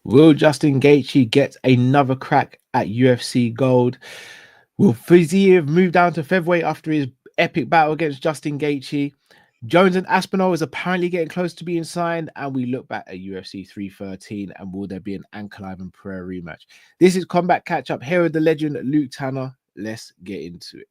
Will Justin Gaethje get another crack at UFC Gold? Will Fiviez move down to featherweight after his epic battle against Justin Gaethje? Jones and Aspinall is apparently getting close to being signed, and we look back at UFC 313, and will there be an Ankalaev and Pereira rematch? This is Combat Catch Up. Here with the legend Luke Tanner. Let's get into it.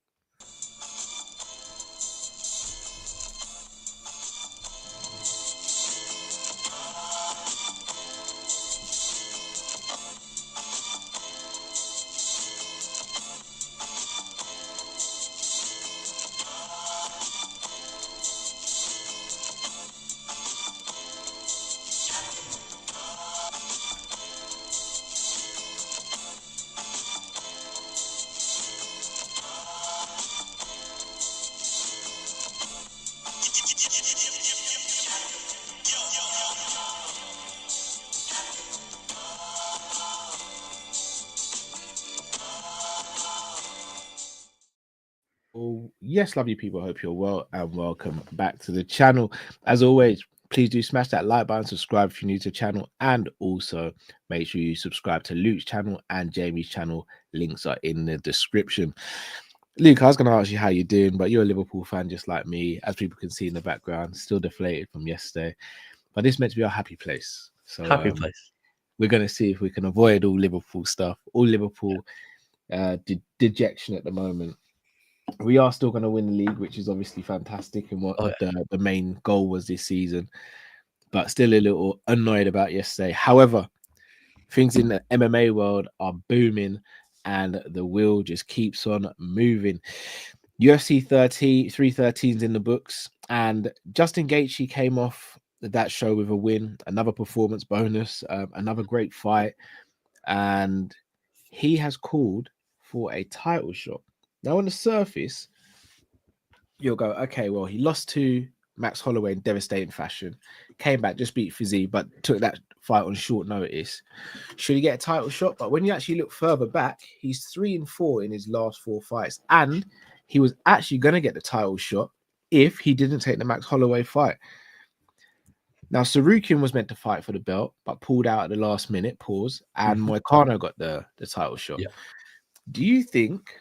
Yes, lovely people, I hope you're well and welcome back to the channel. As always, please do smash that like button, subscribe if you're new to the channel, and also make sure you subscribe to Luke's channel and Jamie's channel. Links are in the description. Luke, I was going to ask you how you're doing, but you're a Liverpool fan just like me, as people can see in the background, still deflated from yesterday, but this meant to be our happy place. So happy place. We're going to see if we can avoid all Liverpool stuff, all Liverpool dejection at the moment. We are still going to win the league, which is obviously fantastic, and what the main goal was this season, but still a little annoyed about yesterday. However, things in the MMA world are booming and the wheel just keeps on moving. UFC 313's in the books, and Justin Gaethje came off that show with a win, another performance bonus, another great fight, and he has called for a title shot. Now, on the surface, you'll go, okay, well, he lost to Max Holloway in devastating fashion, came back, just beat Fiviez, but took that fight on short notice. Should he get a title shot? But when you actually look further back, he's 3-4 in his last 4 fights, and he was actually going to get the title shot if he didn't take the Max Holloway fight. Now, Sarukian was meant to fight for the belt, but pulled out at the last minute, and Moicano got the title shot. Yeah. Do you think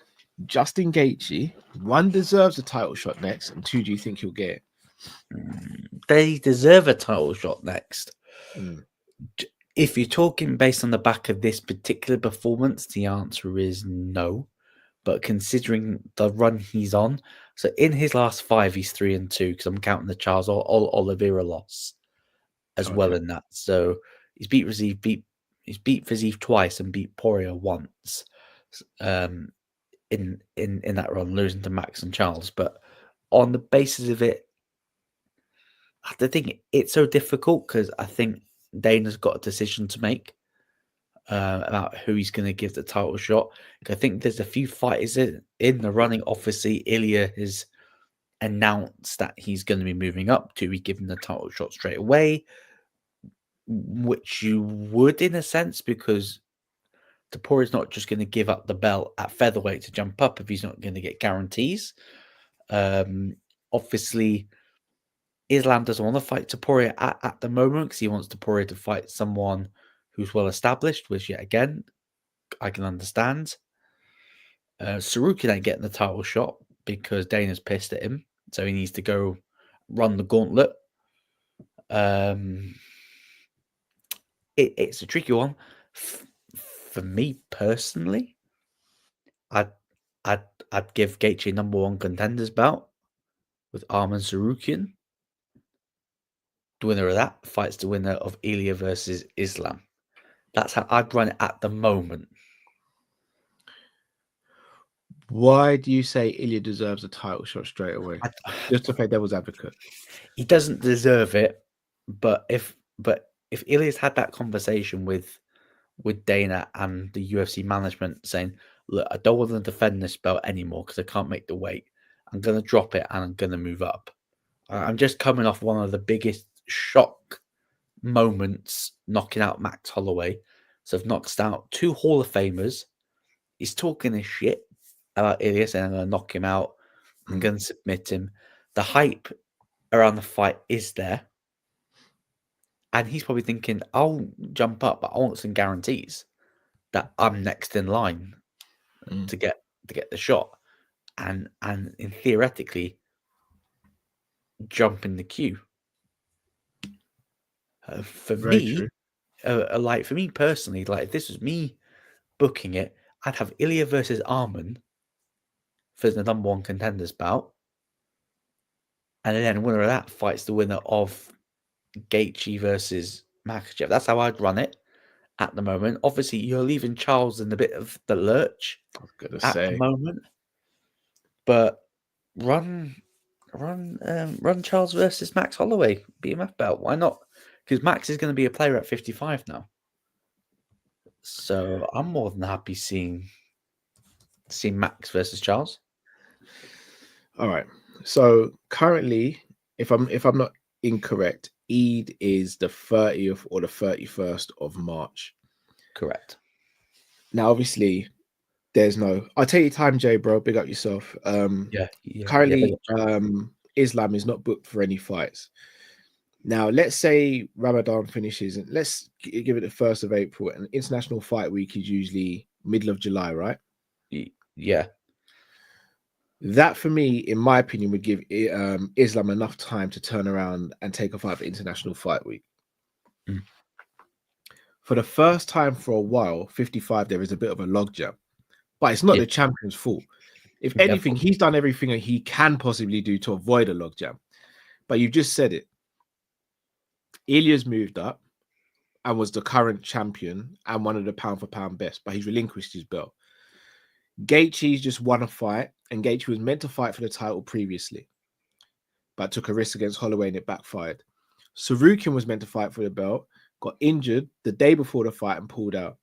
Justin Gaethje, 1, deserves a title shot next, and 2, do you think he'll get it? They deserve a title shot next. If you're talking based on the back of this particular performance, the answer is no. But considering the run he's on, so in his last 5, he's 3-2, because I'm counting the Charles Oliveira loss as well in that. So he's beat Fiviez twice and beat Poirier once. In that run, losing to Max and Charles. But on the basis of it, I think it's so difficult because I think Dana's got a decision to make about who he's going to give the title shot. I think there's a few fighters in the running. Obviously, Ilya has announced that he's going to be moving up. Do we give him the title shot straight away? Which you would, in a sense, because Topuria is not just going to give up the belt at featherweight to jump up if he's not going to get guarantees. Obviously, Islam doesn't want to fight Topuria at the moment because he wants Topuria to fight someone who's well established, which yet again, I can understand. Sarukian ain't getting the title shot because Dana's pissed at him, so he needs to go run the gauntlet. It's a tricky one. For me personally, I'd give Gaethje number 1 contenders bout with Arman Sarukian. The winner of that fights the winner of Ilya versus Islam. That's how I'd run it at the moment. Why do you say Ilya deserves a title shot straight away? Just to play devil's advocate. He doesn't deserve it, but if Ilya's had that conversation with Dana and the UFC management saying, look, I don't want to defend this belt anymore because I can't make the weight. I'm going to drop it and I'm going to move up. I'm just coming off one of the biggest shock moments knocking out Max Holloway. So I've knocked out 2 Hall of Famers. He's talking his shit about Ilya saying I'm going to knock him out. I'm going to submit him. The hype around the fight is there. And he's probably thinking, I'll jump up, but I want some guarantees that I'm next in line to get the shot. And in theoretically jump in the queue. For me personally, like if this was me booking it, I'd have Ilya versus Arman for the number one contenders bout, and then the winner of that fights the winner of Gaethje versus Makhachev. That's how I'd run it at the moment. Obviously, you're leaving Charles in a bit of the lurch the moment, but run Charles versus Max Holloway BMF belt. Why not? Because Max is going to be a player at 55 now. So I'm more than happy seeing Max versus Charles. All right. So currently, if I'm not incorrect, Eid is the 30th or the 31st of March. Correct. Now, obviously, there's no. I'll take your time, Jay, bro. Big up yourself. Currently, Islam is not booked for any fights. Now, let's say Ramadan finishes, and let's give it the 1st of April. And International Fight Week is usually middle of July, right? Yeah. That, for me, in my opinion, would give Islam enough time to turn around and take a fight for International Fight Week. For the first time for a while, 55, there is a bit of a logjam. But it's not the champion's fault. If anything, he's done everything that he can possibly do to avoid a logjam. But you've just said it. Ilya's moved up and was the current champion and one of the pound-for-pound best, but he's relinquished his belt. Gaethje's just won a fight, and Gaethje was meant to fight for the title previously, but took a risk against Holloway and it backfired. Sarukian was meant to fight for the belt, got injured the day before the fight and pulled out.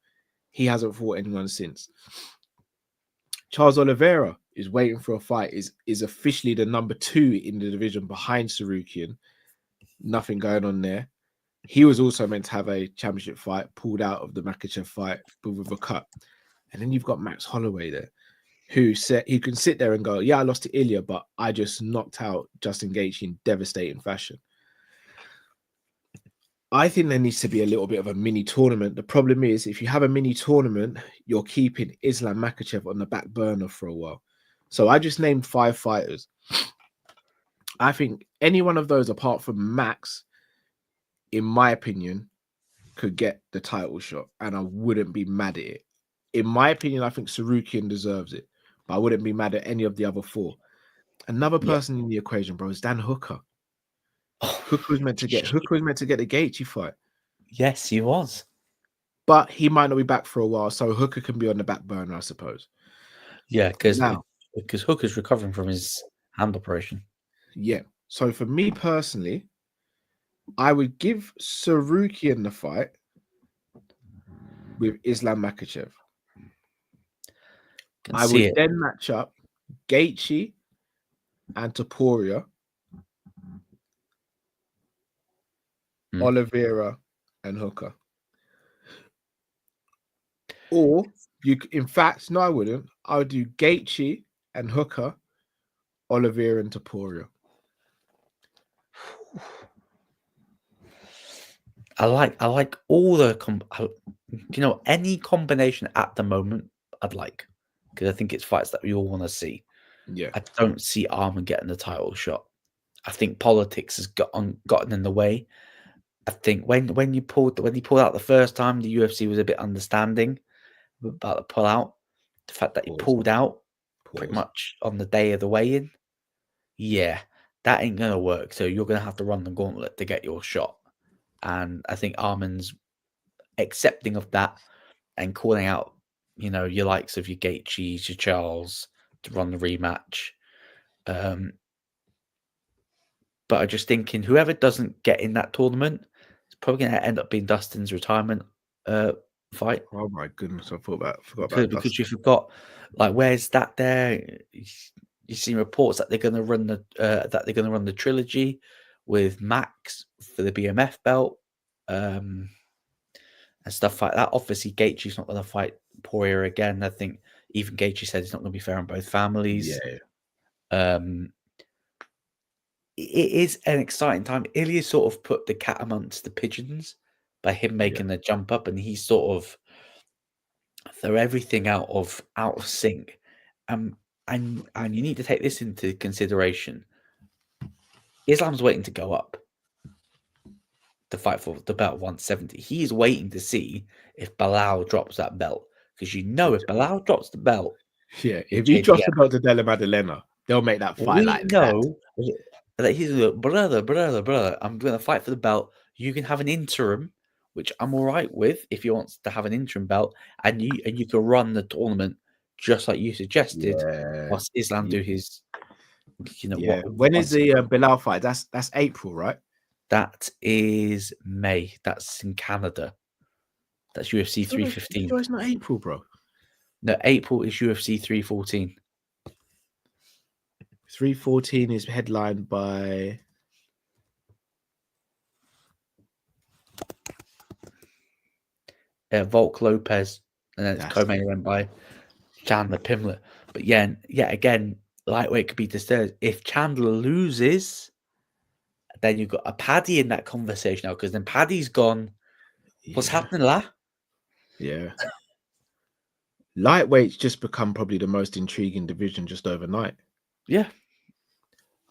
He hasn't fought anyone since. Charles Oliveira is waiting for a fight, is officially the number 2 in the division behind Sarukian. Nothing going on there. He was also meant to have a championship fight, pulled out of the Makhachev fight, but with a cut. And then you've got Max Holloway there, who can sit there and go, yeah, I lost to Ilya, but I just knocked out Justin Gaethje in devastating fashion. I think there needs to be a little bit of a mini tournament. The problem is, if you have a mini tournament, you're keeping Islam Makhachev on the back burner for a while. So I just named 5 fighters. I think any one of those, apart from Max, in my opinion, could get the title shot, and I wouldn't be mad at it. In my opinion, I think Sarukian deserves it, but I wouldn't be mad at any of the other 4. Another person in the equation, bro, is Dan Hooker. Hooker was meant to get the Gaethje fight. Yes, he was. But he might not be back for a while, so Hooker can be on the back burner, I suppose. Yeah, because Hooker's recovering from his hand operation. Yeah. So for me personally, I would give Sarukian the fight with Islam Makhachev. I would then match up Gaethje and Topuria, Oliveira and Hooker. Or in fact, no, I wouldn't. I would do Gaethje and Hooker, Oliveira and Topuria. I like all the any combination at the moment I'd like, because I think it's fights that we all want to see. Yeah, I don't see Arman getting the title shot. I think politics has gotten in the way. I think when he pulled out the first time, the UFC was a bit understanding about the pull out. The fact that he pulled out pretty much on the day of the weigh-in, yeah, that ain't gonna work. So you're gonna have to run the gauntlet to get your shot. And I think Arman's accepting of that and calling out, your likes of your Gaethje, your Charles to run the rematch. But I'm just thinking, whoever doesn't get in that tournament is probably going to end up being Dustin's retirement fight. Oh my goodness, I forgot about because you forgot, like, where's that there? You see reports that they're going to run the trilogy with Max for the BMF belt, and stuff like that. Obviously, Gaethje's not going to fight Pereira again. I think even Gaethje said it's not going to be fair on both families. Yeah. it is an exciting time. Ilya sort of put the cat amongst the pigeons by him making the jump up, and he sort of throw everything out of sync. And you need to take this into consideration. Islam's waiting to go up to fight for the belt 170. He is waiting to see if Bilal drops that belt. Because if Bilal drops the belt, if he drops the belt to Della Maddalena, they'll make that fight that he's like, brother, I'm going to fight for the belt. You can have an interim, which I'm all right with if he wants to have an interim belt, and you can run the tournament just like you suggested, whilst Islam do his. When is the Bilal fight? That's April, right? That is May. That's in Canada. That's UFC 315. It's not April, bro. No, April is UFC 314. 314 is headlined by Volk Lopez, and then it's co-main event by Chandler Pimlet. But again, lightweight could be disturbed. If Chandler loses, then you've got a Paddy in that conversation now, because then Paddy's gone. What's happening, La? Yeah. Lightweight's just become probably the most intriguing division just overnight. Yeah.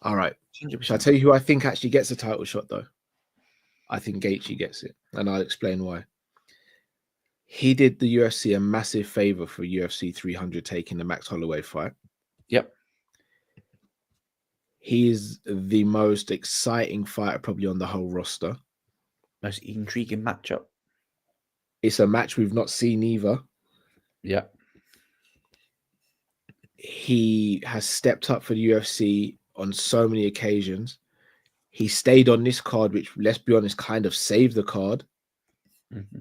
All right. 100%. Shall I tell you who I think actually gets a title shot, though? I think Gaethje gets it, and I'll explain why. He did the UFC a massive favor for UFC 300 taking the Max Holloway fight. Yep. He is the most exciting fighter probably on the whole roster. Most intriguing matchup. It's a match we've not seen either. Yeah. He has stepped up for the UFC on so many occasions. He stayed on this card, which, let's be honest, kind of saved the card. Mm-hmm.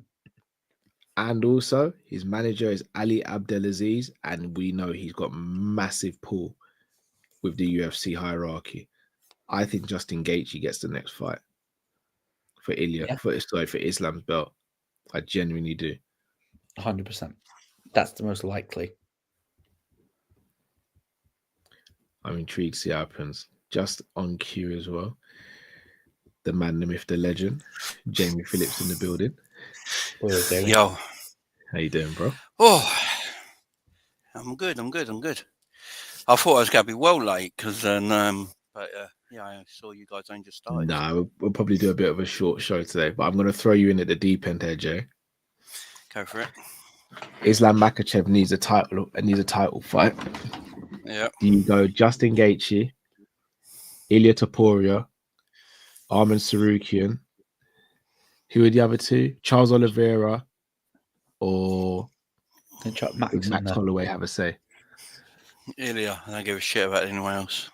And also, his manager is Ali Abdelaziz, and we know he's got massive pull with the UFC hierarchy. I think Justin Gaethje gets the next fight for for Islam's belt. I genuinely do. 100%. That's the most likely. I'm intrigued to see what happens. Just on cue as well. The man, the myth, the legend, Jamie Phillips in the building. Yo. How you doing, bro? Oh, I'm good. I thought I was going to be well late because then, I saw you guys only just started. No, we'll probably do a bit of a short show today, but I'm going to throw you in at the deep end here, Jay. Go for it. Islam Makhachev needs a title fight. Yeah. Do you go Justin Gaethje, Ilia Topuria, Arman Sarukian? Who are the other two? Charles Oliveira or Max Holloway have a say? Ilya, I don't give a shit about anyone else.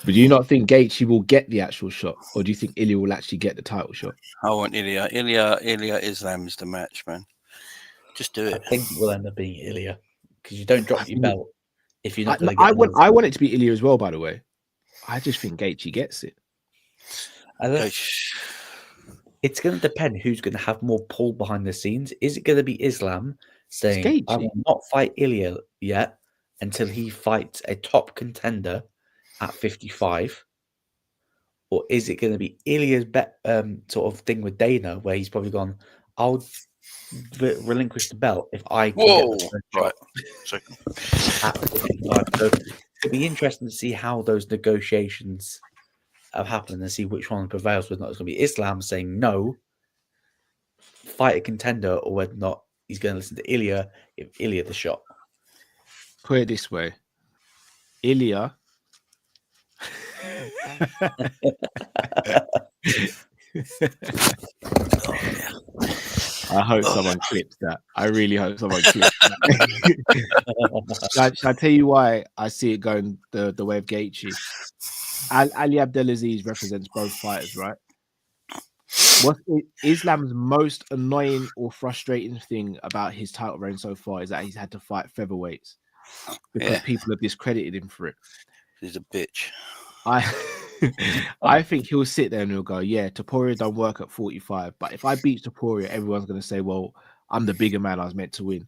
But do you not think Gaethje will get the actual shot, or do you think Ilya will actually get the title shot? I want Ilya. Ilya Islam's the match, man. Just do it. I think it will end up being Ilya, because you don't drop your belt if you're not. I want it to be Ilya as well. By the way, I just think Gaethje gets it. It's going to depend who's going to have more pull behind the scenes. Is it going to be Islam saying, "I will not fight Ilya yet until he fights a top contender at 55," or is it going to be Ilya's sort of thing with Dana, where he's probably gone, "I'll relinquish the belt if I can get the first shot at 55." So it'll be interesting to see how those negotiations have happened and see which one prevails. Whether or not it's going to be Islam saying no, fight a contender, or whether or not he's going to listen to Ilya, give Ilya the shot. Put it this way, Ilya. I hope someone clips that. I really hope someone clips that. Shall I tell you why I see it going the way of Gaethje? Ali Abdelaziz represents both fighters, right? What Islam's most annoying or frustrating thing about his title reign so far is that he's had to fight featherweights because people have discredited him for it. He's a bitch. I think he'll sit there and he'll go, yeah, Topuria don't work at 45, but if I beat Topuria, everyone's going to say, well, I'm the bigger man, I was meant to win.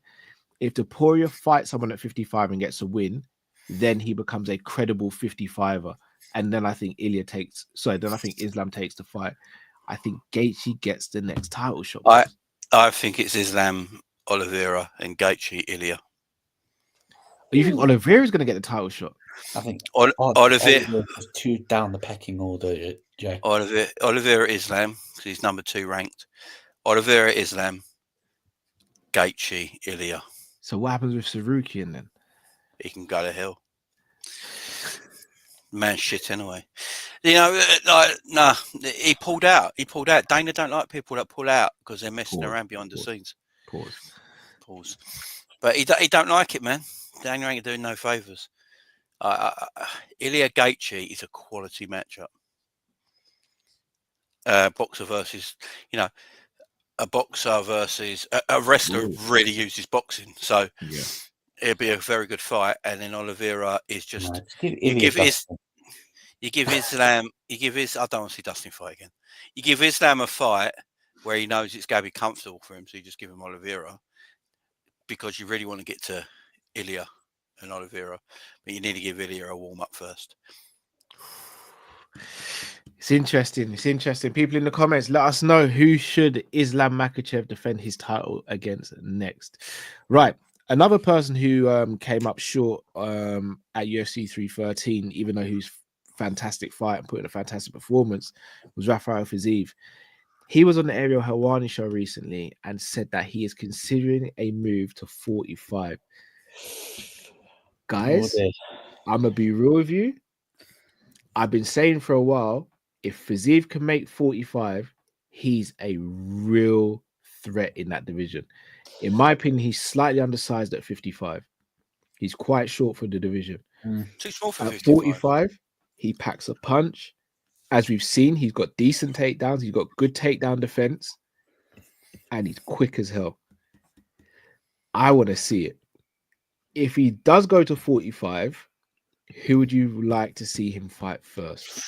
If Topuria fights someone at 55 and gets a win, then he becomes a credible 55er. And then I think Islam takes the fight. I think Gaethje gets the next title shot. I think it's Islam, Oliveira, and Gaethje, Ilya. You think Oliveira is going to get the title shot? I think Oliveira was 2 down the pecking order, Jay. Oliveira, Islam, because he's number 2 ranked. Oliveira, Islam, Gaethje, Ilya. So what happens with Sarukian then? He can go to hell. Man, shit. Anyway, you know, he pulled out. Dana don't like people that pull out because they're messing around behind the scenes. Pause. But he don't like it, man. Dana ain't doing no favors. Ilya Gaethje is a quality matchup. Boxer versus, a boxer versus a wrestler really uses boxing, so it'll be a very good fight. And then Oliveira is just you give Islam. I don't want to see Dustin fight again. You give Islam a fight where he knows it's going to be comfortable for him, so you just give him Oliveira because you really want to get to Ilya and Oliveira, but you need to give Ilya a warm up first. It's interesting. People in the comments, let us know who should Islam Makhachev defend his title against next. Right. Another person who came up short at UFC 313, even though he was fantastic fight and put in a fantastic performance, was Rafael Fiviez. He was on the Ariel Helwani show recently and said that he is considering a move to 45. Guys, I'm going to be real with you. I've been saying for a while, if Fiviez can make 45, he's a real threat in that division. In my opinion, he's slightly undersized at 55. He's quite short for the division. Too small for at 45, he packs a punch. As we've seen, he's got decent takedowns. He's got good takedown defense. And he's quick as hell. I want to see it. If he does go to 45, who would you like to see him fight first?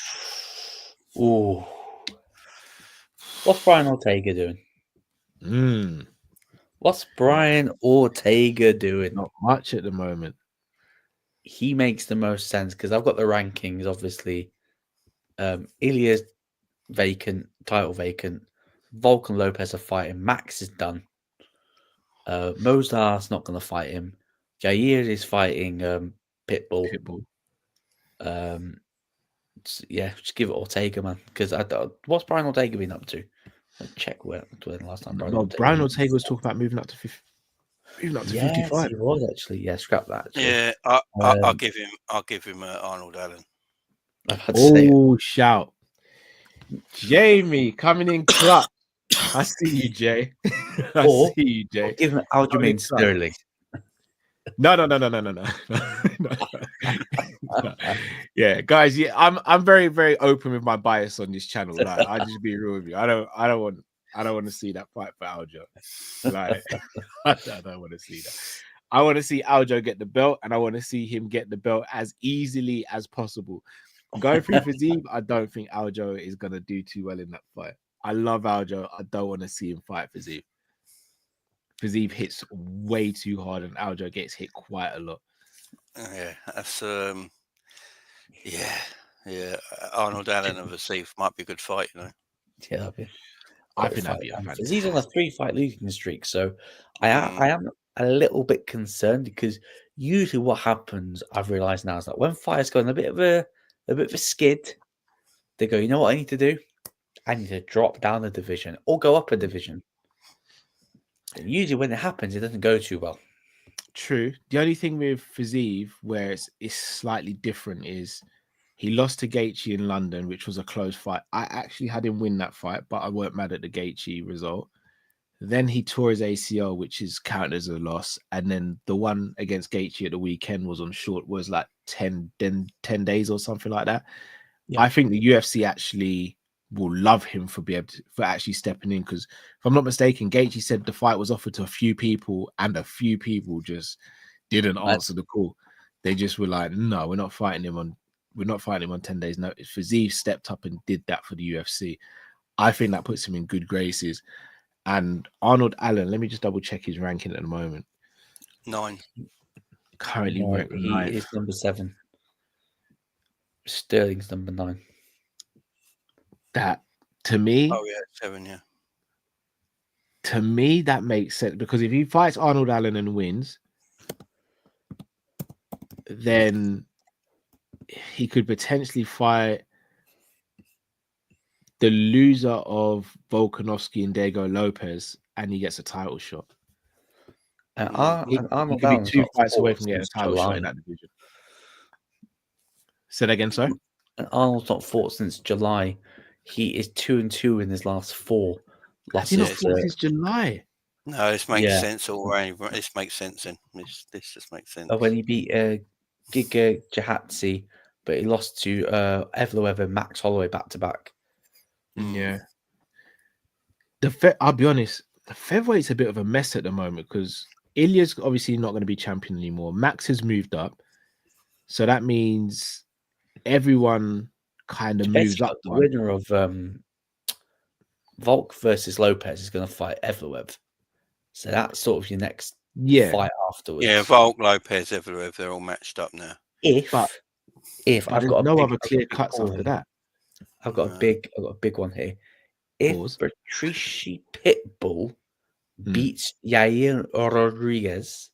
Oh, what's Brian Ortega doing? What's Brian Ortega doing? Not much at the moment. He makes the most sense because I've got the rankings, obviously. Ilya's vacant, title vacant. Volkan Lopez are fighting. Max is done. Mozart's not going to fight him. Jair is fighting Pitbull. Just give it Ortega, man. Because what's Brian Ortega been up to? I'll check when the last time Brian Ortega was talking about moving up to 50. Moving up to 55. He was actually. Yeah, scrap that. Actually. Yeah, I'll give him Arnold Allen. Shout. Jamie coming in clutch. I see you, Jay. I see you, Jay. Give him Aljamain Sterling. No. Yeah, guys. Yeah, I'm very, very open with my bias on this channel. Like, I just be real with you. I don't want to see that fight for Aljo. Like, I don't want to see that. I want to see Aljo get the belt, and I want to see him get the belt as easily as possible. Going through Fiviez, I don't think Aljo is gonna do too well in that fight. I love Aljo. I don't want to see him fight Fiviez. Fiviez hits way too hard, and Aljo gets hit quite a lot. Yeah, that's Arnold Allen and Fiviez might be a good fight, Yeah, that'd be. I think that'd be a fantastic. He's on a 3-fight losing streak, so I am a little bit concerned because usually what happens, I've realised now, is that when fighters go on a bit of a skid, they go, you know what I need to do? I need to drop down a division or go up a division. And usually when it happens, it doesn't go too well. True. The only thing with Fiviez where it's slightly different is he lost to Gaethje in London, which was a close fight. I actually had him win that fight, but I weren't mad at the Gaethje result. Then he tore his ACL, which is counted as a loss. And then the one against Gaethje at the weekend was like 10 days or something like that. Yeah. I think the UFC actually will love him for actually stepping in, because if I'm not mistaken, Gaethje said the fight was offered to a few people and a few people just didn't answer the call. They just were like, no, we're not fighting him on 10 days notice. Fiviez stepped up and did that for the UFC. I think that puts him in good graces. And Arnold Allen, let me just double check his ranking at the moment. 9. currently ranked he 9th. is number 7. Sterling's number 9. That to me, 7, yeah. To me, that makes sense because if he fights Arnold Allen and wins, then he could potentially fight the loser of Volkanovski and Diego Lopez, and he gets a title shot. And He Arnold could be Allen's 2 not fights away fought from getting a since title shot in July. that division. Say that again, sorry. And Arnold's not fought since July. He is 2-2 in his last 4 Has he not losses. fought since July? No, this makes sense already. This makes sense. Then this just makes sense. When he beat Giga Jahatsi, but he lost to Evloev and Max Holloway back to back. Yeah. I'll be honest, the featherweight's a bit of a mess at the moment because Ilya's obviously not going to be champion anymore. Max has moved up, so that means everyone kind of moves up. The winner of Volk versus Lopez is going to fight Evloev, so that's sort of your next fight afterwards. Yeah, Volk, Lopez, Evloev, they're all matched up now. If I've got no other clear cuts after that. I've got a big one here. If Patrici Pitbull beats Yair Rodriguez,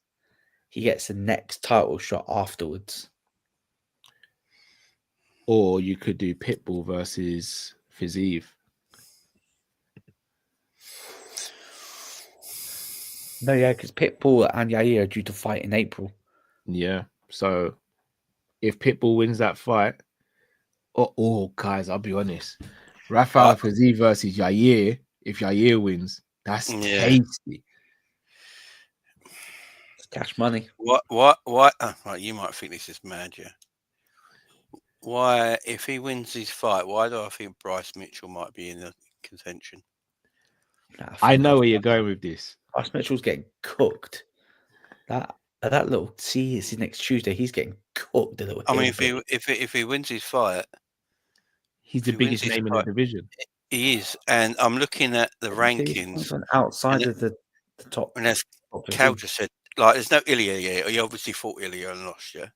he gets the next title shot afterwards. Or you could do Pitbull versus Fiviez. No, because Pitbull and Yair are due to fight in April. Yeah, so if Pitbull wins that fight, guys, I'll be honest. Rafael Fiviez versus Yair. If Yair wins, that's tasty. It's cash money. What? Right, you might think this is mad, yeah. Why, if he wins his fight, why do I think Bryce Mitchell might be in the contention? I know where you're going with this. Bryce Mitchell's getting cooked. That little it's next Tuesday. He's getting cooked. I mean, if he wins his fight, he's the biggest name in the division. He is, and I'm looking at the rankings outside of the top. And as Cal just said, like there's no Ilya here. He obviously fought Ilya and lost. Yeah.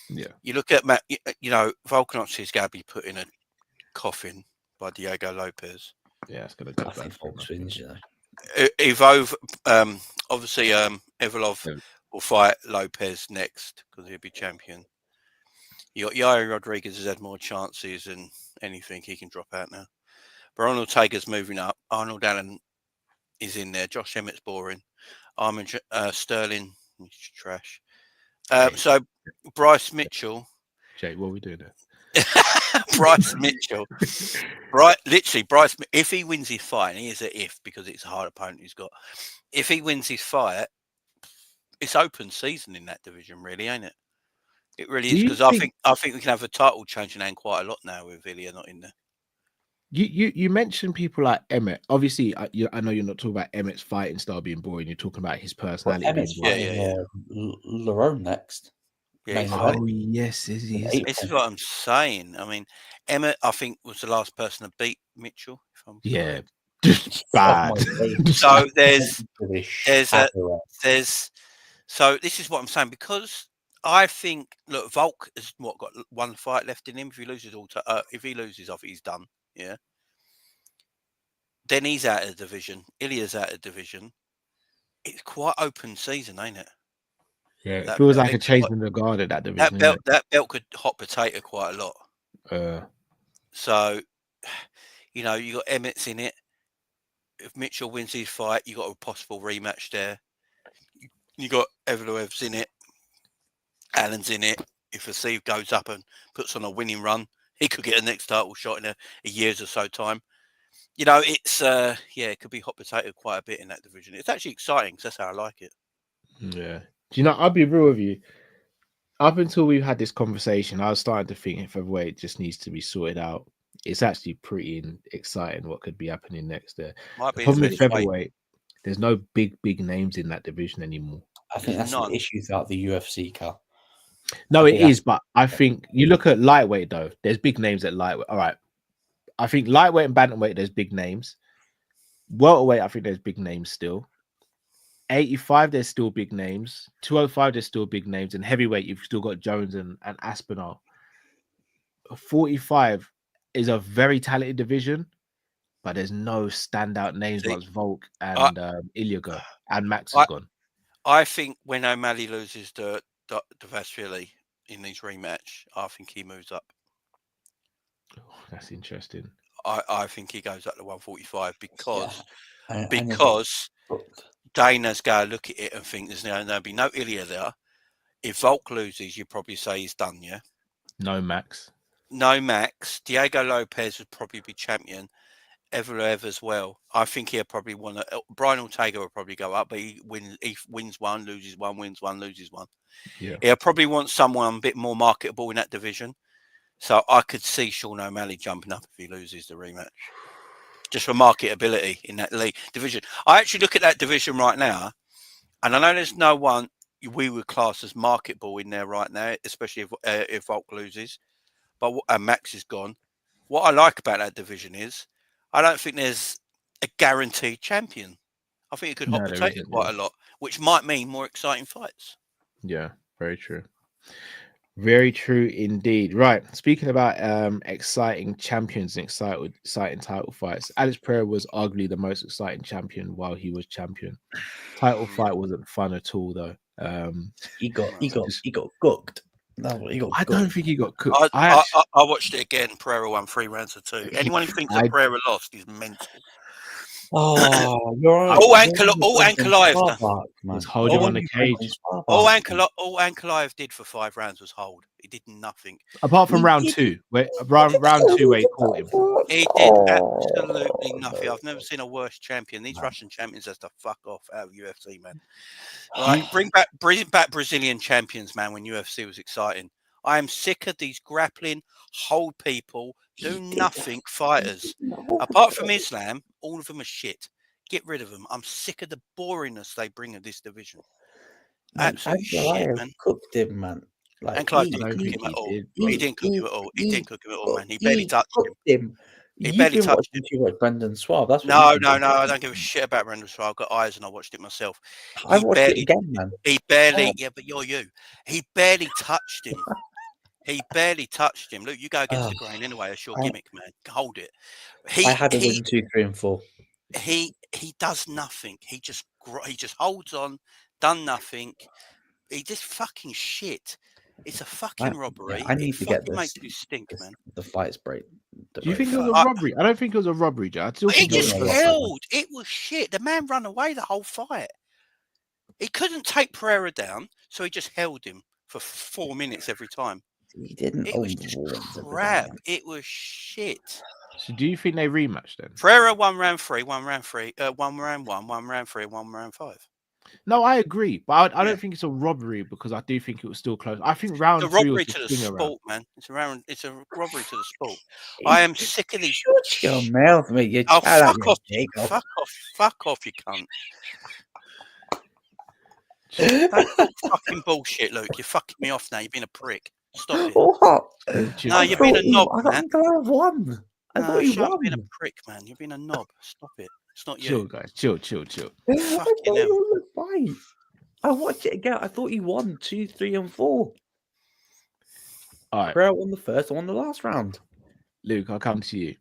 Yeah. You look at Matt. You know, Volkanovski is going to be put in a coffin by Diego Lopez. Yeah, it's going to go. I think Volks wins. You know. Evolve. Obviously, Evolov will fight Lopez next because he'll be champion. You got Yair Rodriguez has had more chances than anything. He can drop out now. But Arnold Tager's moving up. Arnold Allen is in there. Josh Emmett's boring. Sterling, he's trash. So Bryce Mitchell. Jay, what are we doing there? Bryce Mitchell. Literally, Bryce. If he wins his fight, and he is a if because it's a hard opponent he's got. If he wins his fight, it's open season in that division, really, ain't it? It really is because I think we can have a title changing hand quite a lot now with Ilya not in there. You mentioned people like Emmett. Obviously, I know you're not talking about Emmett's fighting style being boring. You're talking about his personality being boring. Lerone next. Yeah, oh yes, this is what I'm saying. I mean, Emmett, I think, was the last person to beat Mitchell. Bad. So so this is what I'm saying because I think Volk has got one fight left in him. If he loses I think he's done. Yeah. Then he's out of the division. Ilya's out of the division. It's quite open season, ain't it? Yeah, it feels like a change in the guard at that division. That belt could hot potato quite a lot. So, you got Emmett's in it. If Mitchell wins his fight, you got a possible rematch there. You got Evloev's in it. Allen's in it. If Fiviez goes up and puts on a winning run, he could get a next title shot in a year's or so time. It's it could be hot potato quite a bit in that division. It's actually exciting because that's how I like it. Yeah. Do you know, I'll be real with you. Up until we've had this conversation, I was starting to think if featherweight just needs to be sorted out. It's actually pretty exciting what could be happening next there. The problem with featherweight, there's no big names in that division anymore. I think that's the issue throughout the UFC, Carl. No, it is, but I think you look at lightweight though. There's big names at lightweight. All right, I think lightweight and bantamweight there's big names. Welterweight, I think there's big names still. 85, there's still big names. 205, there's still big names. And heavyweight, you've still got Jones and Aspinall. 45 is a very talented division, but there's no standout names once Volk and Ilya go, and Max is gone. I think when O'Malley loses to Vasily in his rematch, I think he moves up. Oh, that's interesting. I think he goes up to 145 because Yeah. Dana's going to look at it and think there'll be no Ilya there. If Volk loses, you probably say he's done, yeah? No Max. No Max. Diego Lopez would probably be champion. Evloev as well. I think he'll probably want to. Brian Ortega will probably go up, but he wins one, loses one, wins one, loses one. Yeah. He'll probably want someone a bit more marketable in that division. So I could see Sean O'Malley jumping up if he loses the rematch. Just for marketability in that league division. I actually look at that division right now, and I know there's no one we would class as marketable in there right now, especially if Volk loses. But Max is gone. What I like about that division is I don't think there's a guaranteed champion. I think it could hot potato quite a lot, which might mean more exciting fights. Yeah, very true. Very true indeed. Right. Speaking about exciting champions and exciting title fights, Alex Pereira was arguably the most exciting champion while he was champion. Title fight wasn't fun at all, though. He got cooked. I don't think he got cooked. I watched it again. Pereira won 3 rounds to 2. Anyone who thinks that Pereira lost is mental. Oh, you're right. All Ankalaev was holding on the cage. All Ankalaev did for 5 rounds was hold. He did nothing. Apart from round 2, where he caught him. He did absolutely nothing. I've never seen a worse champion. These Russian champions has to fuck off out of UFC, man. Like, bring back Brazilian champions, man, when UFC was exciting. I am sick of these grappling, hold people, do nothing fighters. Apart from Islam, all of them are shit. Get rid of them. I'm sick of the boringness they bring to this division. Absolute shit, man. Cooked him, man. Ankalaev didn't cook him at all. He didn't cook him at all. He didn't cook him at all, man. He barely touched him. He barely touched him. You watched Brendan Suave. That's no. I don't give a shit about Brendan Suave. I've got eyes and I watched it myself. I watched it again, man. He barely, yeah, but you're you. He barely touched him. He barely touched him. Look, you go against the grain anyway. It's your gimmick, man. Hold it. I had a win 2, 3, and 4. He does nothing. He just holds on, done nothing. He just fucking shit. It's a fucking robbery. I need to get this. Makes you stink, man. The fight's break. Do you think it was a robbery? I don't think it was a robbery, Joe. He just held. It was shit. The man ran away the whole fight. He couldn't take Pereira down, so he just held him for 4 minutes every time. He didn't. It was just crap. It was shit. So do you think they rematched then? Pereira won round 3, 1 round 3, 1 round 1, 1 round 3, 1 round 5. No, I agree, but I don't think it's a robbery because I do think it was still close. I think round 2 was robbery to the sport, man. It's a robbery to the sport. I am sick of these. Shut your mouth, mate. Fuck off, you cunt. Don't talk fucking bullshit, Luke. You're fucking me off now. You're being a prick. Stop it. What? No, you're being a knob, man. I won. I thought you won. You're being a prick, man. You're being a knob. Stop it. It's not you. Chill, guys. Chill. Fucking hell. Fight. I watched it again. I thought he won 2, 3, and 4. All right. Pereira won the first. I won the last round. Luke, I'll come to you.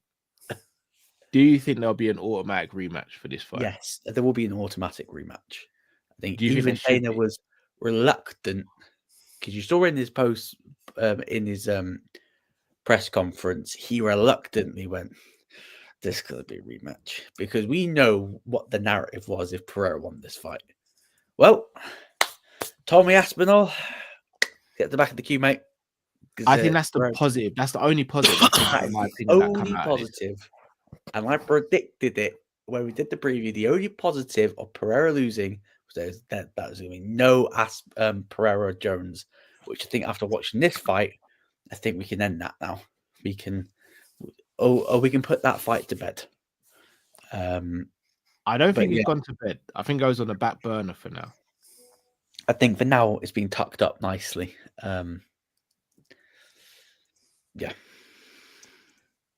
Do you think there'll be an automatic rematch for this fight? Yes, there will be an automatic rematch. I think even Dana was reluctant because you saw in his post, in his press conference, he reluctantly went, "This could be a rematch," because we know what the narrative was if Pereira won this fight. Well, Tommy Aspinall, get the back of the queue, mate. I think that's the positive. That's the only positive. In my opinion, only positive. And I predicted it when we did the preview. The only positive of Pereira losing was that was going to be no Pereira Jones, which I think after watching this fight, I think we can end that now. We can put that fight to bed. I don't think he's gone to bed. I think it goes on the back burner for now. I think for now it's been tucked up nicely.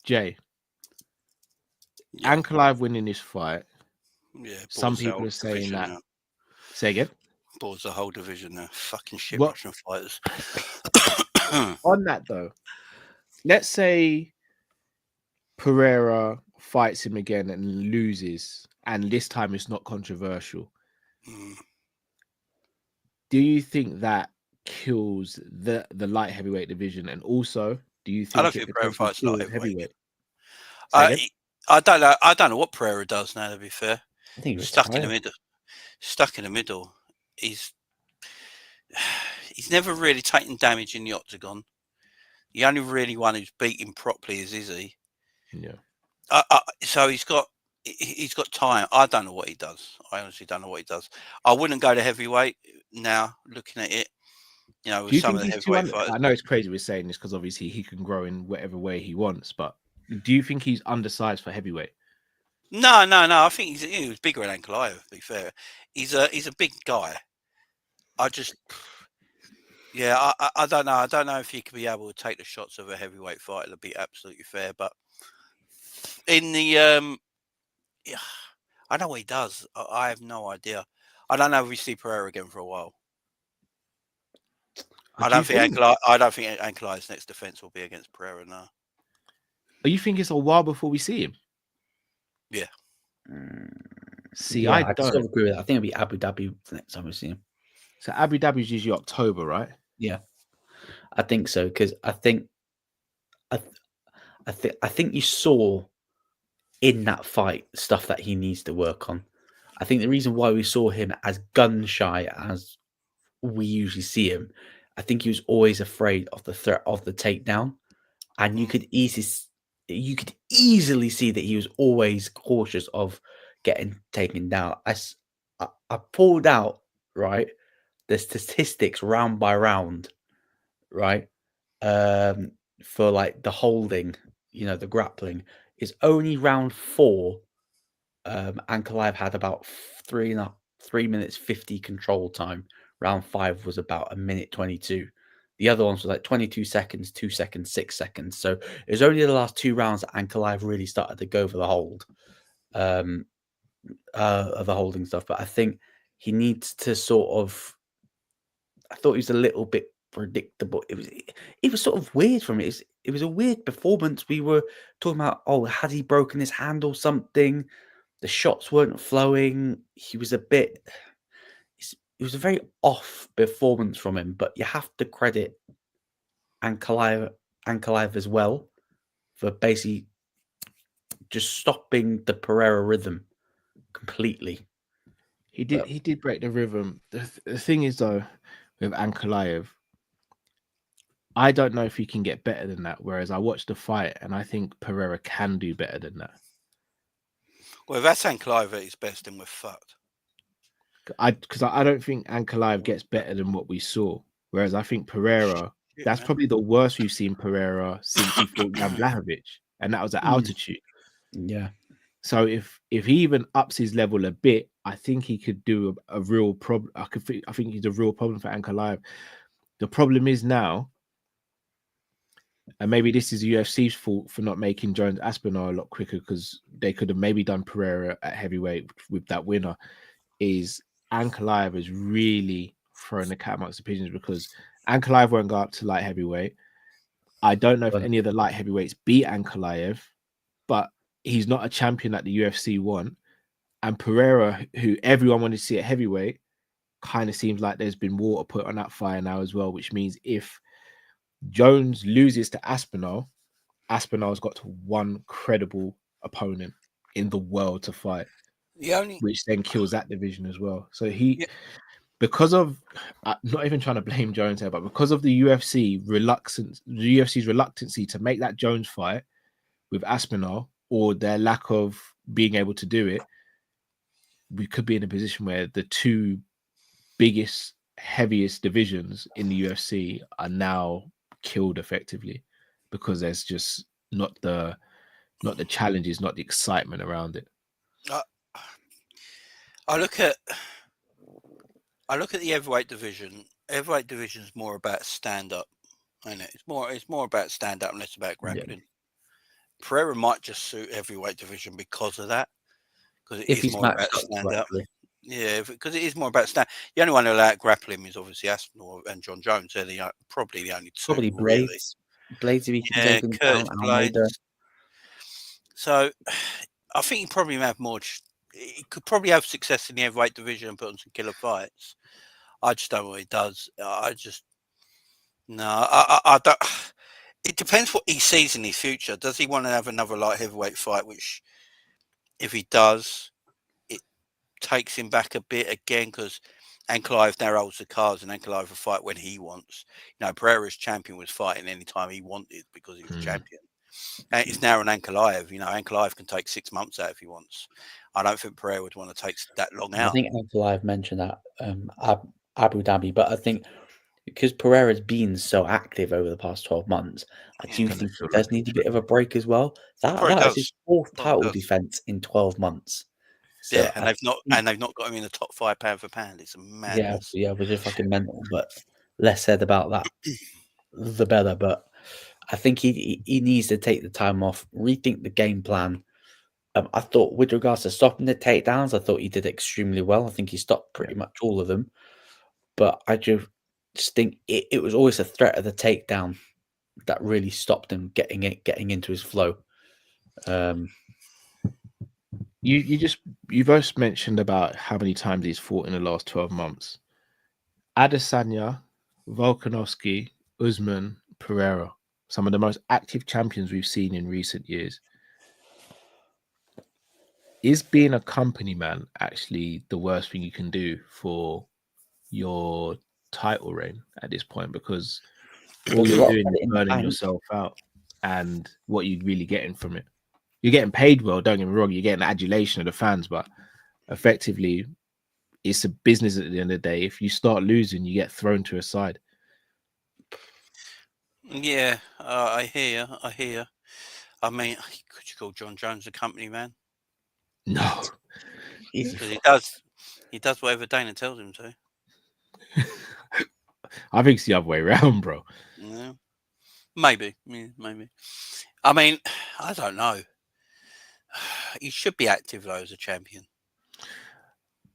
Jay. Ankalaev winning this fight. Yeah, some people are saying that Say again. Pause the whole division there. Fucking shit What? Russian fighters. On that though, let's say Pereira fights him again and loses, and this time it's not controversial. Do you think that kills the light heavyweight division? And also, do you think I don't think Pereira fights light heavyweight. I don't know. I don't know what Pereira does now. To be fair, I think he's stuck in the middle. Stuck in the middle. He's never really taken damage in the octagon. The only really one who's beaten properly is Izzy. Yeah. So he's got time. I don't know what he does. I honestly don't know what he does. I wouldn't go to heavyweight now. Looking at it, you know, with some of the heavyweight fighters. I know it's crazy we're saying this because obviously he can grow in whatever way he wants, but do you think he's undersized for heavyweight? No. I think he was bigger than Ankalaev. To be fair, he's a big guy. I don't know. I don't know if he could be able to take the shots of a heavyweight fighter to be absolutely fair. But in the I know what he does. I have no idea. I don't know if we see Pereira again for a while. I don't think Ankalaev's next defense will be against Pereira now. Oh, you think it's a while before we see him? Yeah. See, I don't sort of agree with that. I think it'll be Abu Dhabi the next time we see him. So Abu Dhabi is usually October, right? Yeah, I think so because I think you saw in that fight stuff that he needs to work on. I think the reason why we saw him as gun shy as we usually see him, I think he was always afraid of the threat of the takedown, and you could easily see that he was always cautious of getting taken down. I pulled out the statistics round by round, right? For like the holding, the grappling is only round 4. Ankalaev had about 3 minutes 50 control time. Round 5 was about 1minute 22. The other ones were like 22 seconds, 2 seconds, 6 seconds. So it was only the last 2 rounds that Ankalaev really started to go for the hold of the holding stuff. But I think he needs to sort of. I thought he was a little bit predictable. It was sort of weird from it. It was a weird performance. We were talking about, had he broken his hand or something? The shots weren't flowing. He was a bit. It was a very off performance from him, but you have to credit Ankalaev as well for basically just stopping the Pereira rhythm completely. He did break the rhythm. The thing is though, with Ankalaev, I don't know if he can get better than that. Whereas I watched the fight and I think Pereira can do better than that. Well, if that's Ankalaev at his best, then we're fucked. Because I don't think Ankalaev gets better than what we saw. Whereas I think Pereira, that's probably the worst we've seen Pereira since he fought Jan Blachowicz, and that was at altitude. Yeah. So if he even ups his level a bit, I think he could do a real problem. I think he's a real problem for Ankalaev. The problem is now, and maybe this is UFC's fault for not making Jones Aspinall a lot quicker, because they could have maybe done Pereira at heavyweight with that winner, is Ankalaev is really throwing the cat amongst the pigeons, because Ankalaev won't go up to light heavyweight. I don't know if any of the light heavyweights beat Ankalaev, but he's not a champion that the UFC want. And Pereira, who everyone wanted to see at heavyweight, kind of seems like there's been water put on that fire now as well, which means if Jones loses to Aspinall, Aspinall's got one credible opponent in the world to fight, which then kills that division as well. So because of, not even trying to blame Jones here, but because of the UFC's reluctancy to make that Jones fight with Aspinall, or their lack of being able to do it, we could be in a position where the 2 biggest, heaviest divisions in the UFC are now killed effectively, because there's just not the challenges, not the excitement around it. I look at the heavyweight division. Heavyweight division is more about stand up, isn't it? It's more about stand up and less about grappling. Yeah. Pereira might just suit heavyweight division because of that, because it is more about stand up. Yeah, because it is more about stand. The only one who allowed grapple him is obviously Aspinall and John Jones. They're probably the only two. Probably really. Blades if he can take him down. Blades. So I think he probably have more. He could probably have success in the heavyweight division and put on some killer fights. I just don't know what he does. I don't. It depends what he sees in his future. Does he want to have another light heavyweight fight? Which, if he does, it takes him back a bit again because Ankalaev now holds the cards and Ankalaev will fight when he wants. Pereira's champion was fighting anytime he wanted because he was champion. And it's now an Ankalaev. Ankalaev can take 6 months out if he wants. I don't think Pereira would want to take that long out. I think Ankalaev mentioned that Abu Dhabi, but I think because Pereira's been so active over the past 12 months, I do think he does need a bit of a break as well. That is his 4th title defense in 12 months. So yeah, and they've not got him in the top 5 pound for pound. It's a madness. Yeah, which is fucking mental. But less said about that, the better. But I think he needs to take the time off, rethink the game plan. I thought with regards to stopping the takedowns, I thought he did extremely well. I think he stopped pretty much all of them. But I just think it was always a threat of the takedown that really stopped him getting into his flow. You both mentioned about how many times he's fought in the last 12 months. Adesanya, Volkanovski, Usman, Pereira, some of the most active champions we've seen in recent years. Is being a company man actually the worst thing you can do for your title reign at this point? Because all you're doing is burning yourself out, and what you're really getting from it. You're getting paid well, don't get me wrong, you're getting adulation of the fans, but effectively it's a business at the end of the day. If you start losing, you get thrown to a side. Yeah, I hear you. I mean, could you call John Jones a company man? No. Because he does whatever Dana tells him to. I think it's the other way around, bro. Yeah. Maybe. I mean, I don't know. He should be active though as a champion.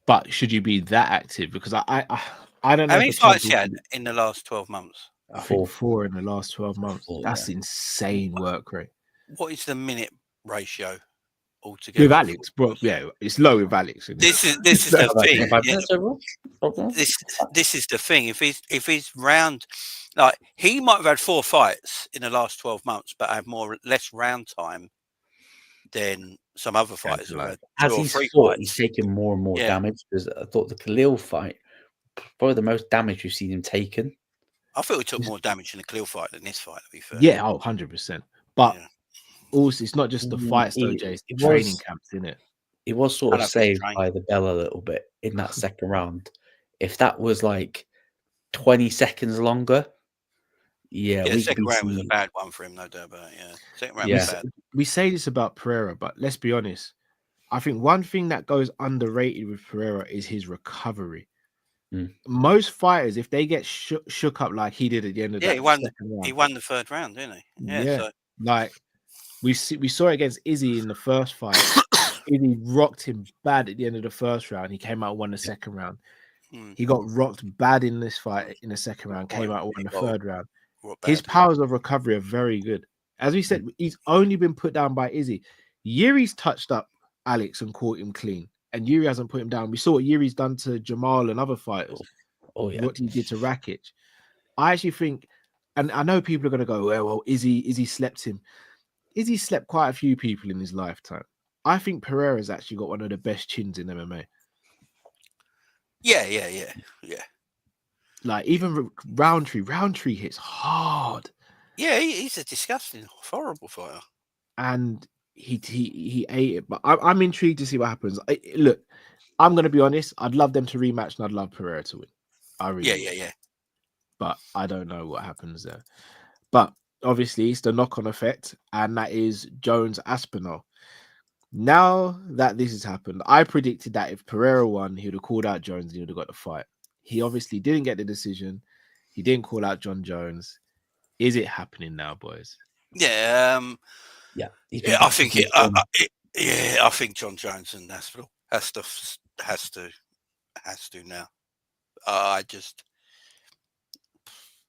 But should you be that active? Because I don't know. How many fights he had in the last 12 months? I think 4 in the last 12 months. That's insane work rate. What is the minute ratio altogether? With Alex, bro, yeah, it's low with Alex. This is the thing. This is the thing. If he's round, like he might have had 4 fights in the last 12 months, but had less round time than some other fighters. As he's fought, he's taken more and more damage. Because I thought the Khalil fight, probably the most damage we've seen him taken. I feel he took more damage in the Khalil fight than this fight, to be fair. Yeah, 100%. But also, it's not just the fights, though, Jay. It's the training camps, isn't it? It was sort of saved by the bell a little bit in that second round. If that was like 20 seconds longer, the second round was a bad one for him, no doubt about it. Yeah, second round was bad. We say this about Pereira, but let's be honest. I think one thing that goes underrated with Pereira is his recovery. Most fighters, if they get shook up like he did at the end of that second round, he won the 3rd round, didn't he? Yeah. So. Like we saw it against Izzy in the first fight. Izzy rocked him bad at the end of the 1st round. He came out and won the 2nd round. He got rocked bad in this fight in the 2nd round. Came out and won the 3rd round. His powers of recovery are very good. As we said, he's only been put down by Izzy. Yuri's touched up Alex and caught him clean, and Yuri hasn't put him down. We saw what Yuri's done to Jamal and other fighters. What he did to Rakic. I actually think, and I know people are going to go, well, Izzy slept him. Izzy slept quite a few people in his lifetime. I think Pereira's actually got one of the best chins in MMA. Yeah. Like even Roundtree hits hard. Yeah, he's a disgusting, horrible fighter. And he ate it. But I'm intrigued to see what happens. Look, I'm going to be honest. I'd love them to rematch, and I'd love Pereira to win. I really Yeah. But I don't know what happens there. But obviously, it's the knock-on effect, and that is Jones Aspinall. Now that this has happened, I predicted that if Pereira won, he would have called out Jones and he would have got the fight. He obviously didn't get the decision. He didn't call out John Jones. Is it happening now, boys? Yeah. I think I think John Jones and Aspinall has to Has to now.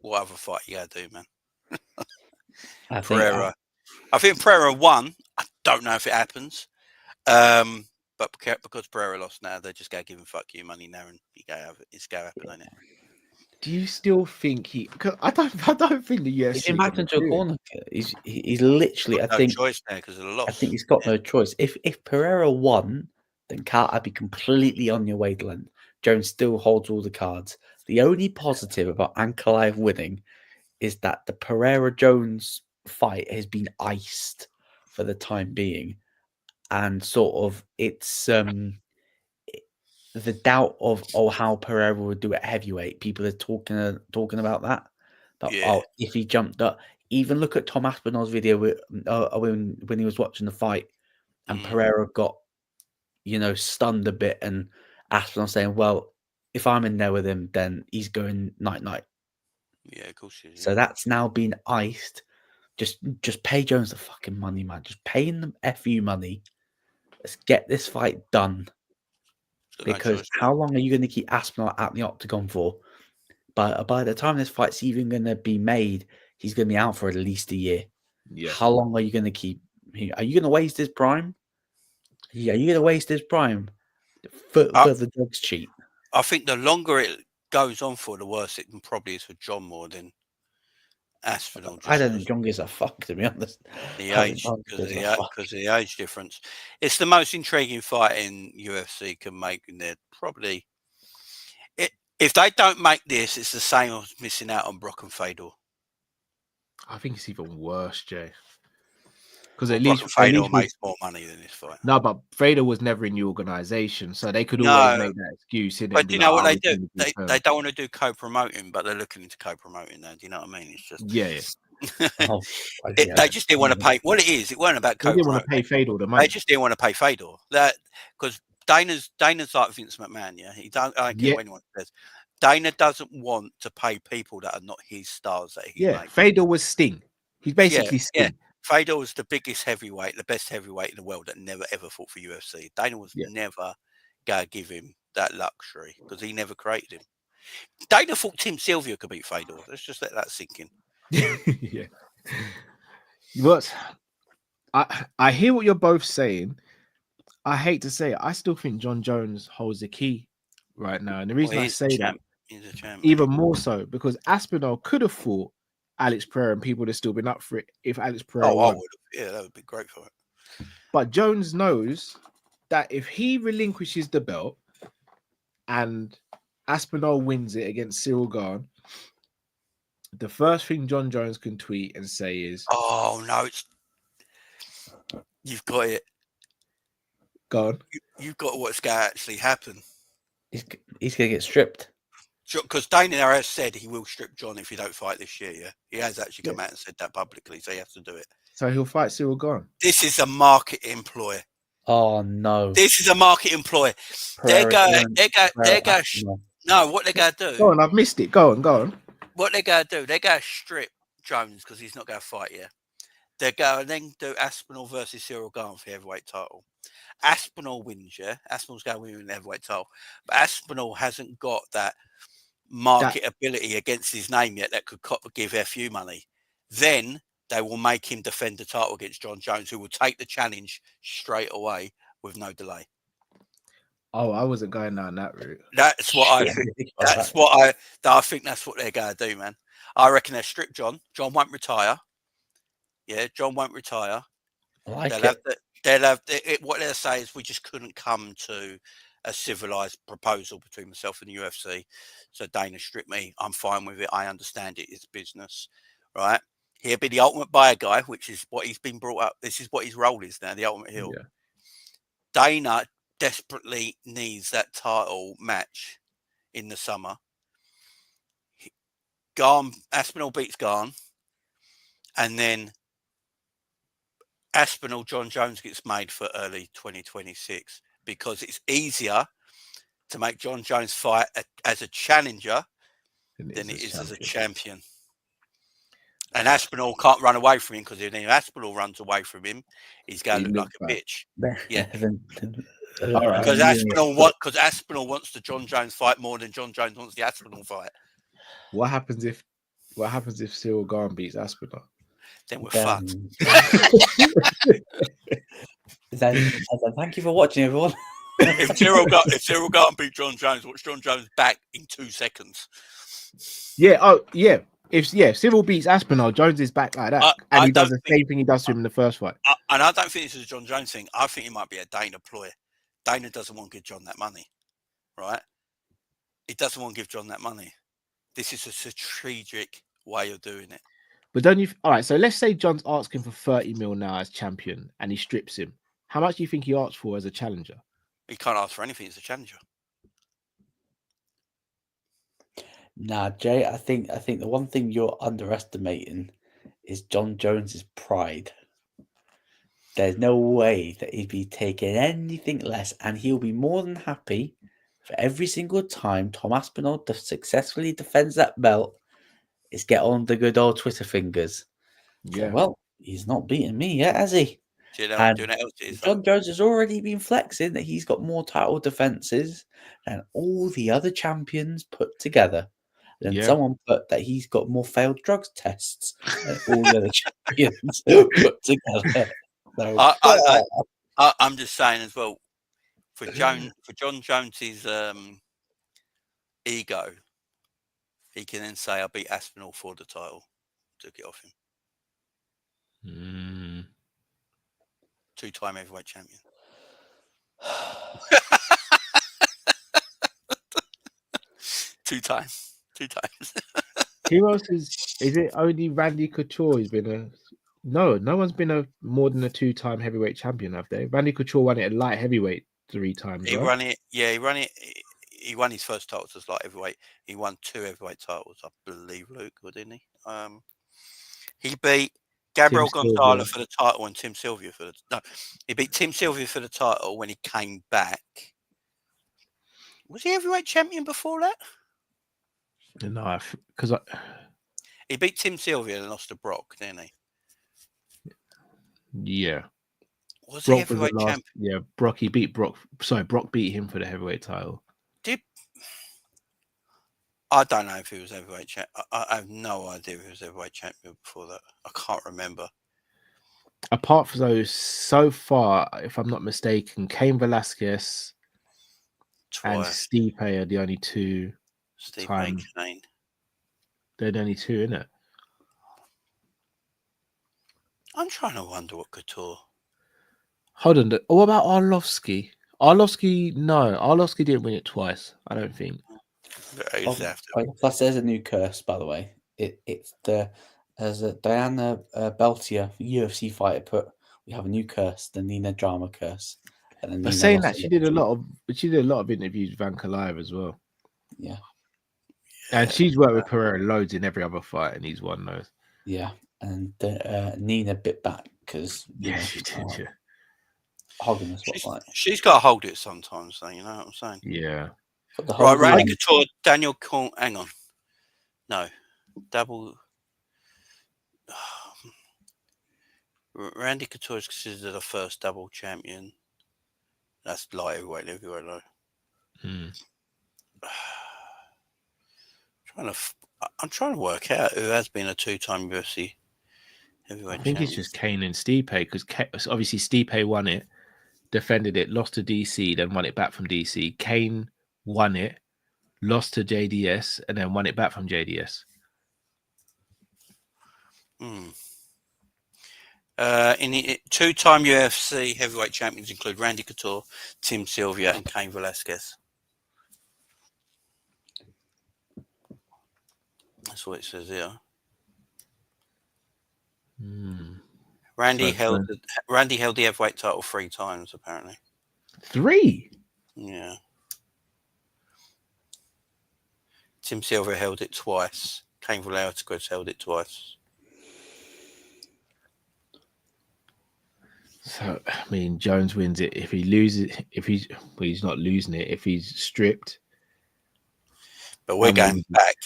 What other fight you gotta do, man? Pereira. I think Pereira won. I don't know if it happens. But because Pereira lost now, they're just going to give him fuck you money now, and it's going to happen, ain't it? Do you still think he? Cause I don't think the UFC. He's been backed into a corner. He's literally. I think choice now because of the loss. I think he's got no choice. If Pereira won, then I'd be completely on your wavelength. Jones still holds all the cards. The only positive about Ankalaev winning is that the Pereira Jones fight has been iced for the time being, and sort of it's the doubt of how Pereira would do at heavyweight. People are talking about that. But if he jumped up, even look at Tom Aspinall's video when he was watching the fight, and Pereira got stunned a bit, and Aspinall saying, "Well, if I'm in there with him, then he's going night." Yeah, of course. So that's now been iced. Just pay Jones the fucking money, man. Just paying them FU money. Let's get this fight done. Because how long are you going to keep Aspinall at the octagon for? By the time this fight's even going to be made, he's going to be out for at least a year. Yeah. How long are you going to keep? Are you going to waste his prime? Yeah, are you going to waste his prime for the drugs cheat? I think the longer it goes on for, the worse it probably is for John more than Aspinall. I don't think John gives a fuck, to be honest. The age, because of the age difference. It's the most intriguing fight in UFC can make, and they're probably... If they don't make this, it's the same as missing out on Brock and Fedor. I think it's even worse, Jay. Because at Brock least Fedor makes more money than this fight. No, but Fedor was never in the organization, so they could always make that excuse. But do you know what they do? They don't want to do co-promoting, but they're looking into co-promoting now. Do you know what I mean? It's just they just didn't want to pay. What it is, it weren't about co-promoting. They didn't want to pay Fedor the money. They just didn't want to pay Fedor because Dana's like Vince McMahon. Yeah, I don't care what anyone says. Dana doesn't want to pay people that are not his stars that he makes. Fedor was Sting. He's basically Sting. Yeah. Fedor was the biggest heavyweight, the best heavyweight in the world that never ever fought for UFC. Dana was never going to give him that luxury because he never created him. Dana thought Tim Sylvia could beat Fedor. Let's just let that sink in. Yeah. But I hear what you're both saying. I hate to say it. I still think John Jones holds the key right now. And the reason I say that, he's a champ, even more so, because Aspinall could have fought Alex Pereira and people would have still been up for it if Alex Pereira won. Yeah, that would be great for it. But Jones knows that if he relinquishes the belt and Aspinall wins it against Cyril Gane, the first thing John Jones can tweet and say is, "Oh no, you've got it. Go on. You've got what's going to actually happen. He's going to get stripped." Because Dana has said he will strip John if you don't fight this year. Yeah, he has actually come out and said that publicly, so he has to do it. So he'll fight Cyril Gane. This is a market employ. Oh no! This is a market employ. They're going. No, what they're going to do? Go on, I've missed it. Go on. What they're going to do? They're going to strip Jones because he's not going to fight. Yeah, they're going to then do Aspinall versus Cyril Gane for the heavyweight title. Aspinall wins. Yeah, Aspinall's going to win the heavyweight title, but Aspinall hasn't got that marketability against his name yet that could give FU money. Then they will make him defend the title against John Jones, who will take the challenge straight away with no delay. Oh, I wasn't going down that route. That's what I think. I think that's what they're going to do, man. I reckon they'll strip John. John won't retire. Yeah, John won't retire. What they'll say is we just couldn't come to a civilized proposal between myself and the UFC. So Dana stripped me. I'm fine with it. I understand it. It's business, right? He'll be the ultimate buyer guy, which is what he's been brought up. This is what his role is now, the ultimate heel. Yeah. Dana desperately needs that title match in the summer. Aspinall beats Gane, and then Aspinall John Jones gets made for early 2026 because it's easier to make John Jones fight as a challenger than it is as a champion. And Aspinall can't run away from him because if Aspinall runs away from him, he's going to look like a bitch. Yeah. Because Aspinall wants the John Jones fight more than John Jones wants the Aspinall fight. What happens if Cyril Garn beats Aspinall? Then we're fucked. Then thank you for watching, everyone. If Cyril Garn beat John Jones, watch John Jones back in 2 seconds. Yeah. Oh, yeah. If Cyril beats Aspinall, Jones is back like that, and he does the same thing he does to him in the first fight. And I don't think this is a John Jones thing. I think it might be a Dana ploy. Dana doesn't want to give John that money, right? He doesn't want to give John that money. This is a strategic way of doing it. But don't you? All right. So let's say John's asking for 30 mil now as champion, and he strips him. How much do you think he asks for as a challenger? He can't ask for anything as a challenger. Nah, Jay, I think the one thing you're underestimating is John Jones's pride. There's no way that he'd be taking anything less, and he'll be more than happy for every single time Tom Aspinall successfully defends that belt is get on the good old Twitter fingers. Yeah. So, well, he's not beating me yet, has he? Do you know what else it is? John Jones has already been flexing that he's got more title defenses than all the other champions put together. Then someone put that he's got more failed drugs tests than all the other champions put together. So, I'm just saying as well, for John Jones's ego, he can then say, "I beat Aspinall for the title, took it off him." 2-time heavyweight champion. 2 times. Who else is it? Only Randy Couture has been no one's been more than a 2-time heavyweight champion, have they? Randy Couture won it at light heavyweight 3 times. He won it. Yeah, he won it. He won his first titles as light heavyweight. He won 2 heavyweight titles, I believe, Luke, didn't he? He beat Gabriel Gonzalez for the title and Tim Sylvia for the he beat Tim Sylvia for the title when he came back. Was he heavyweight champion before that? No, because he beat Tim Sylvia and lost to Brock, didn't he? Yeah. Was he heavyweight champion? Yeah, Brock beat him for the heavyweight title. I don't know if he was heavyweight champion. I have no idea if he was heavyweight champion before that. I can't remember. Apart from those, so far, if I'm not mistaken, Cain Velasquez and Stipe are the only 2 times. They're the only 2, isn't it? I'm trying to wonder what Couture. Hold on. What about Arlovsky? Arlovsky didn't win it twice, I don't think. Plus, there's a new curse, by the way. As a Diana Beltier UFC fighter put, we have a new curse, the Nina Drama curse. And then saying that she did a lot of interviews with Ankalaev as well. Yeah. And she's worked with Pereira loads in every other fight, and he's won those. Yeah, and Nina bit back because she did. Yeah, hogging the spotlight. She's got to hold it sometimes, though. You know what I'm saying? Yeah. Right, Randy Couture, Daniel Corn. Hang on. No, double. Randy Couture is considered the first double champion. That's light heavyweight, heavyweight low. I'm trying to work out who has been a 2-time UFC heavyweight champion. I think it's just Cain and Stipe, because obviously Stipe won it, defended it, lost to DC, then won it back from DC. Cain won it, lost to JDS, and then won it back from JDS. In the 2-time UFC heavyweight champions include Randy Couture, Tim Sylvia, and Cain Velasquez. That's what it says here. Randy held the heavyweight title 3 times, apparently. 3? Yeah. Tim Sylvia held it twice. Cain Velasquez held it twice. So, I mean, Jones wins it. If he loses, he's not losing it. If he's stripped. But we're going back.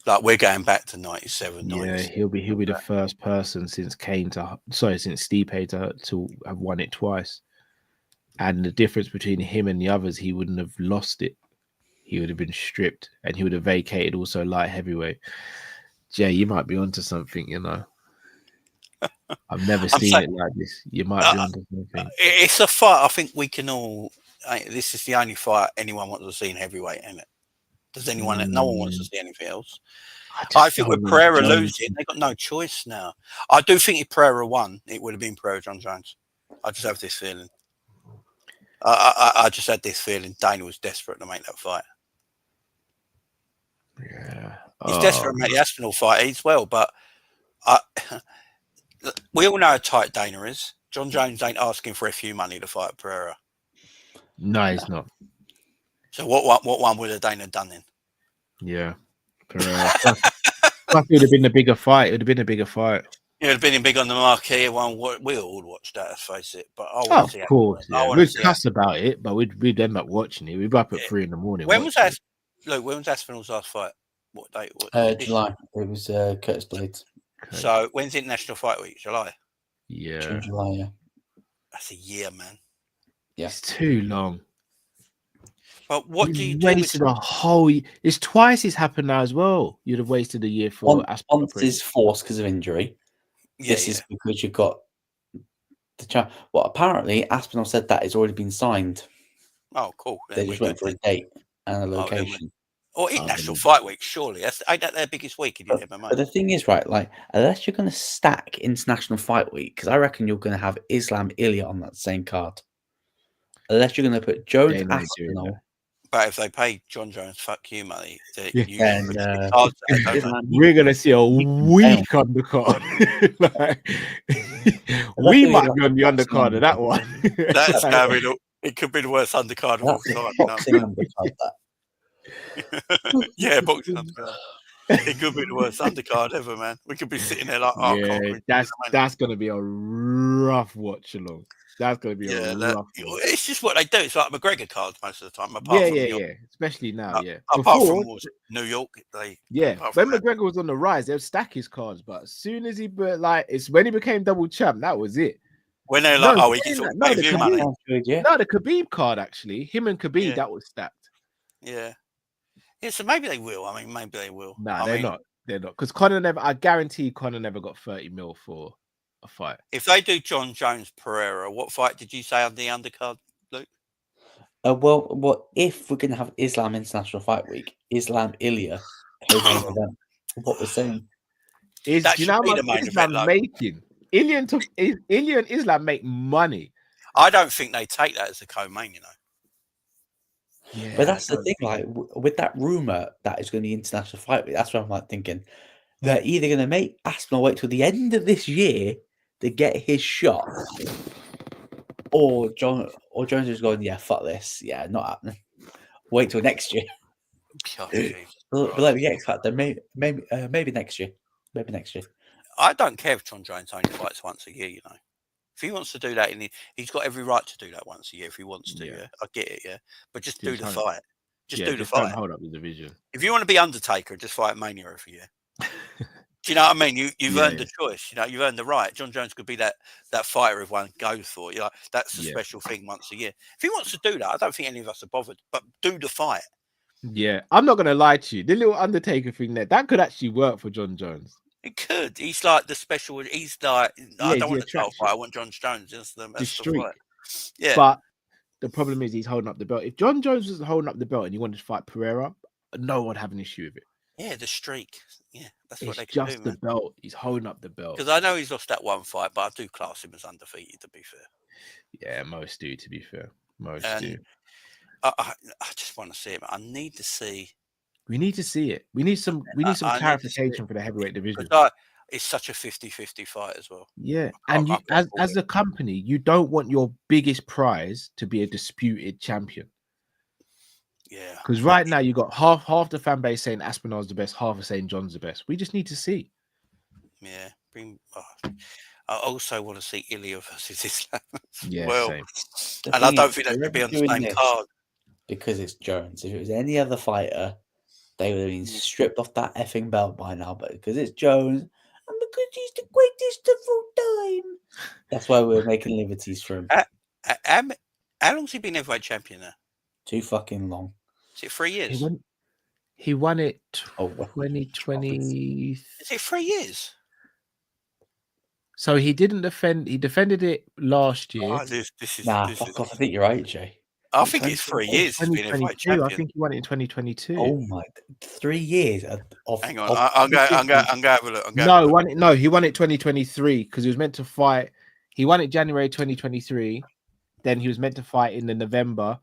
Like, we're going back to 97. Yeah, 97. he'll be the first person since Stipe to have won it twice. And the difference between him and the others, he wouldn't have lost it. He would have been stripped, and he would have vacated also light heavyweight. Jay, you might be onto something, you know. I've never seen it like this. You might be onto something. It's a fight. I think we can all. This is the only fight anyone wants to see in heavyweight, isn't it? Does anyone? No one wants to see anything else. I think with Pereira losing, they've got no choice now. I do think if Pereira won, it would have been Pereira John Jones. I just have this feeling. I just had this feeling Dana was desperate to make that fight. Yeah. He's desperate to make the Aspinall fight as well, but we all know how tight Dana is. John Jones ain't asking for a few money to fight Pereira. No, he's not. So what one would have Dana done then? Yeah. Pereira. It would have been a bigger fight. It would have been a bigger fight. It would have been big on the marquee. We all watched that, let's face it. But I want of to see course, yeah. We'd cuss about it, but we'd end up watching it. We'd be up at 3 a.m. When was that? Look, when was Aspinall's last fight? What date? July. It was Curtis Blades. So when's International Fight Week? July. Yeah. June, July. Yeah. That's a year, man. Yeah. It's too long. But what do you do? Wasted a whole. It's twice it's happened now as well. You'd have wasted a year for Aspinall. Once is forced because of injury. Yeah, this is because you've got the chance. Well, apparently Aspinall said that it's already been signed. Oh, cool. They just went for a date and a location. Or International Fight Week, surely. Ain't that their biggest week in the MMA? But the thing is, right, like, unless you're going to stack International Fight Week, because I reckon you're going to have Islam Ilya on that same card. Unless you're going to put Jones Aspinall. But if they pay John Jones, fuck you, money. We're We're going to see a weak undercard. We might be on the undercard of that one. That's it could be the worst undercard of all time. Boxing undercard, yeah, boxing undercard. It could be the worst undercard ever, man. We could be sitting there like, that's going to be a rough watch along. That's going to be a rough one. It's just what they do. It's like McGregor cards most of the time. Yeah. Especially now, Apart from New York, when McGregor was on the rise, they'd stack his cards. But as soon as it's when he became double champ, that was it. When they're like, he gets all pay-per-view money. No, the Khabib card, actually. Him and Khabib, that was stacked. Yeah. Yeah, so maybe they will. I mean, maybe they will. Nah, they're not. They're not. Because I guarantee Conor never got 30 mil for a fight. If they do John Jones Pereira, what fight did you say on the undercard, Luke? Well, if we're going to have Islam International Fight Week, Islam Ilya, what we're saying is, do you know how much Islam making? Ilya and Islam make money. I don't think they take that as a co-main, you know. Yeah, but that's the thing, like with that rumor that it's going to be International Fight Week, that's what I'm like thinking. They're either going to make Aspinall wait till the end of this year to get his shot, or Jones is going, yeah, fuck this, yeah, not happening. Wait till next year. But like the X Factor, maybe next year. Maybe next year. I don't care if John Jones only fights once a year, you know. If he wants to do that, he's got every right to do that once a year if he wants to. Yeah, I get it. Yeah, but just do the fight. Just do the fight. Don't hold up the division. If you want to be Undertaker, just fight Mania every year. Do you know what I mean? You've earned the choice. You know, you've earned the right. John Jones could be that fighter everyone goes for. You know, that's the special thing once a year. If he wants to do that, I don't think any of us are bothered. But do the fight. Yeah, I'm not gonna lie to you. The little Undertaker thing that could actually work for John Jones. It could. He's like the special. He's like, I don't want the title fight. I want John Jones. That's the streak. Yeah. But the problem is he's holding up the belt. If John Jones was holding up the belt and he wanted to fight Pereira, no one would have an issue with it. Yeah, the streak. Yeah, that's what they can do. It's just the belt. He's holding up the belt. Because I know he's lost that one fight, but I do class him as undefeated, to be fair. Yeah, most do, to be fair. Most do. I just want to see him. I need to see. We need to see it. We need some clarification for the heavyweight division. It's such a 50-50 fight as well. Yeah. And you, as a company, you don't want your biggest prize to be a disputed champion. Yeah. Because right now you got half the fan base saying Aspinall's the best, half are saying John's the best. We just need to see. Yeah. I also want to see Ilya versus Islam. Same. And I don't think they should be on the same card. Because it's Jones. If it was any other fighter, they would have been stripped off that effing belt by now. But because it's Jones, and because he's the greatest of all time, that's why we're making liberties for him. How long's he been heavyweight champion now? Too fucking long. Is it 3 years? He won it 2020. Is it 3 years? So he didn't defend. He defended it last year. Oh, this is. Fuck off. I think you're right, Jay. I think it's 3 years. He's been heavyweight champion. I think he won it in 2022. Oh my! 3 years. Hang on, I'm going to have a look. No, he won it 2023 because he was meant to fight. He won it January 2023. Then he was meant to fight in the November.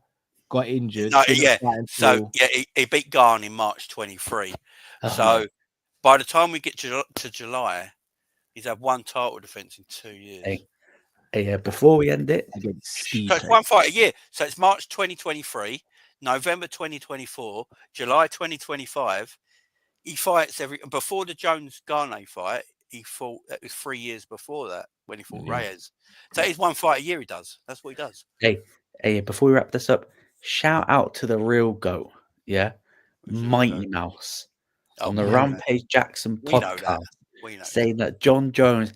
Got injured. No, yeah. So he beat Garn in March 23. So by the time we get to July, he's had one title defense in 2 years. Hey, before we end it, so it's one fight a year. So it's March 2023, November 2024, July 2025. He fights before the Jones-Garnet fight. He fought. That was 3 years before that when he fought Reyes. So it's one fight a year. He does. That's what he does. Hey, before we wrap this up, shout out to the real GOAT, Mighty Mouse on the Rampage Jackson podcast, saying that John Jones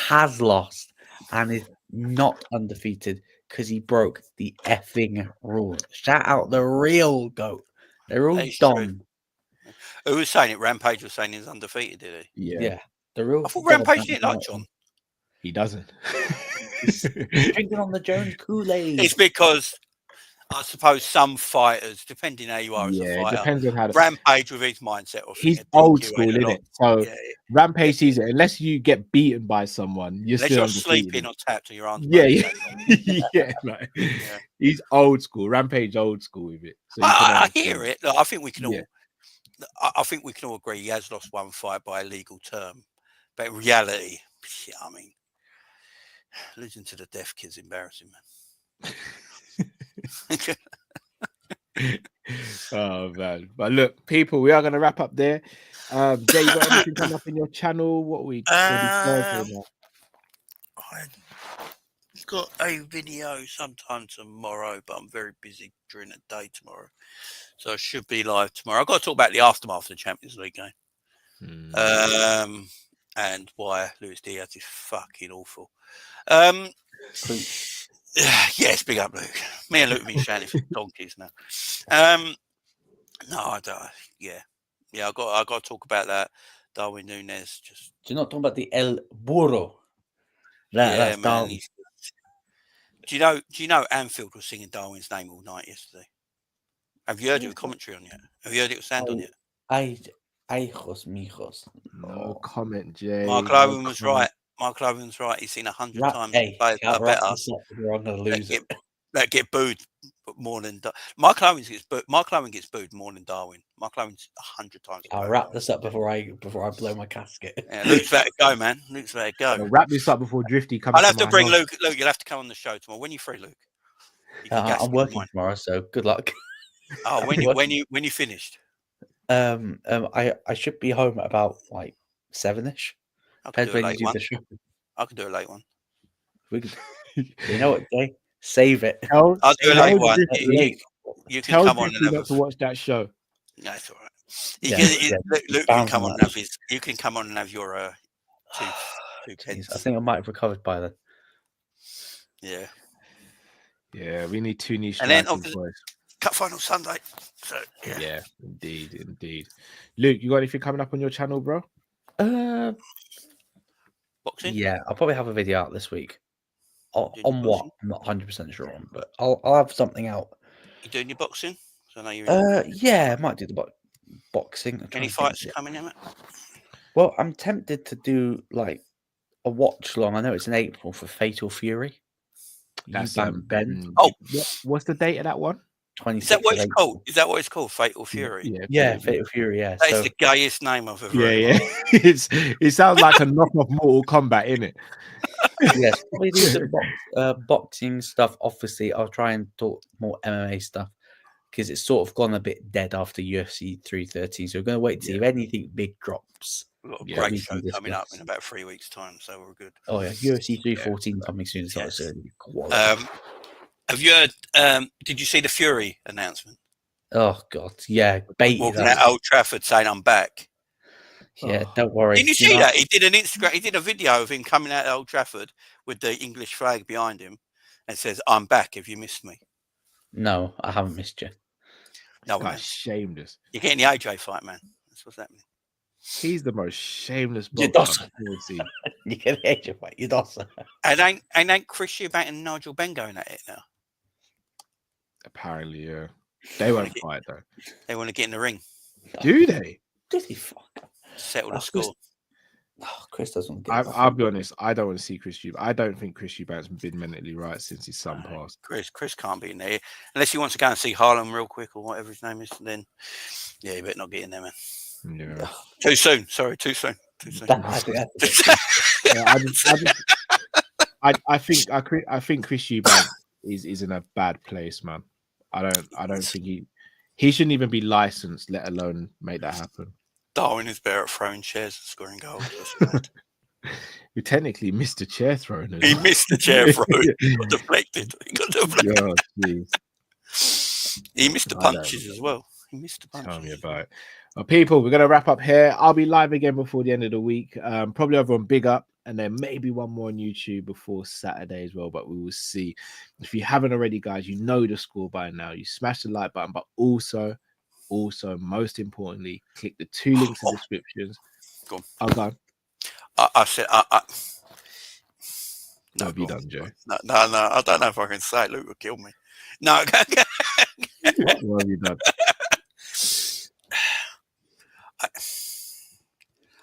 has lost and is not undefeated because he broke the effing rules. Shout out the real GOAT. They're all dumb. Who was saying it? Rampage was saying he's undefeated, did he? Yeah. The real. I thought Rampage didn't like John. He doesn't. He's drinking on the Jones Kool-Aid. It's because I suppose some fighters, depending how you are as a fighter, it depends on how Rampage with his mindset. He's old school, isn't it? So Rampage sees it. Unless you get beaten by someone, you're still sleeping or tapped on your arm. He's old school. Rampage old school with it. So I hear it. Look, I think we can all. I think we can all agree he has lost one fight by a legal term, but in reality, I mean, losing to the deaf kid's embarrassing, man. Oh man, but look, people, we are going to wrap up there. Jay, you got anything coming up in your channel? What we I've got a video sometime tomorrow, but I'm very busy during the day tomorrow, so I should be live tomorrow. I've got to talk about the aftermath of the Champions League game, and why Luis Diaz is fucking awful. Yes, big up, Luke. Me and Luke have been shouting for donkeys now. No, I don't. Yeah. I got to talk about that. Darwin Núñez. Just. Do you not talk about the El Burro? That's man. Do you know Anfield was singing Darwin's name all night yesterday? Have you heard it with commentary on yet? Have you heard it with sound on yet? Hijos mijos. No comment, Jay. Mark Lowen was right. Mark Lowen's right. He's seen 100 times players that are better. We're going to lose it. That get booed more than Mark Lowen gets booed more than Darwin. Mark Lowen's 100 times. I'll wrap this up before I blow my casket. Yeah, Luke's about to go, man. Luke's about to go. Wrap this up before Drifty comes. I'll have to bring Luke. Luke, you'll have to come on the show tomorrow. When are you free, Luke? I'm working tomorrow, so good luck. Oh, when you finished? I should be home at about like 7ish. Depends when you do the show. I could do a late one. We could. You know what, Jay? Save it. I'll do a late one. You can come on and have to watch that show. No, it's all right. Luke can come on and have his. You can come on and have your two pence. I think I might have recovered by then. Yeah. Yeah, we need 2 niche. And then Cup final Sunday. So yeah, indeed. Luke, you got anything coming up on your channel, bro? Boxing? Yeah, I'll probably have a video out this week. On what? I'm not 100% sure on, but I'll have something out. You doing your boxing? So I know you're yeah, I might do the boxing. Any fights coming in? Well, I'm tempted to do like a watch long. I know it's in April for Fatal Fury. That's Ben. Oh, what's the date of that one? 26th. Is that what it's called? Is that what it's called? Fatal Fury. Yeah, Fatal Fury. Yeah, that is the gayest name I've ever heard. Yeah. It sounds like a knockoff Mortal Kombat, innit? Yes, probably do some boxing stuff. Obviously, I'll try and talk more MMA stuff because it's sort of gone a bit dead after UFC 313. So we're going to wait to see if anything big drops. We've got a great show coming up in about 3 weeks' time, so we're good. Oh yeah, UFC 314 coming soon. So it's quality. Have you heard? Did you see the Fury announcement? Oh God, yeah. Walking at Old Trafford saying, "I'm back." Yeah, don't worry. Didn't you see that? He did an Instagram. He did a video of him coming out of Old Trafford with the English flag behind him, and says, "I'm back. If you missed me." No, I haven't missed you. No, That's shameless. You're getting the AJ fight, man. That's what's happening. He's the most shameless You boxer doss. I've ever seen. You get the AJ fight. You doss. And ain't Chris Eubank and Nigel Benn going at it now? Apparently, yeah. They won't fight though. They want to get in the ring. Do they? Did he fuck? Settle the score. Chris doesn't get I'll be honest. I don't want to see Chris Eubank. I don't think Chris Eubank's been mentally right since his son passed. Chris can't be in there unless he wants to go and see Harlem real quick or whatever his name is. Then, yeah, you better not get in there, man. Yeah. Too soon. Sorry, too soon. Too soon. I think Chris Eubank is in a bad place, man. I don't think he shouldn't even be licensed, let alone make that happen. Darwin is better at throwing chairs and scoring goals. You technically missed a chair thrown. He missed the chair throw. He got deflected. Oh, he missed the punches as well. He missed the punches. Tell me about it. Well, people, we're going to wrap up here. I'll be live again before the end of the week. Probably over on Big Up, and then maybe one more on YouTube before Saturday as well, but we will see. If you haven't already, guys, you know the score by now. You smash the like button, but also, most importantly, click the 2 links in the descriptions. Go on. Oh, go on. I said, No, have you done, Joe? No, I don't know if I can say it. Luke will kill me. No. What have you done?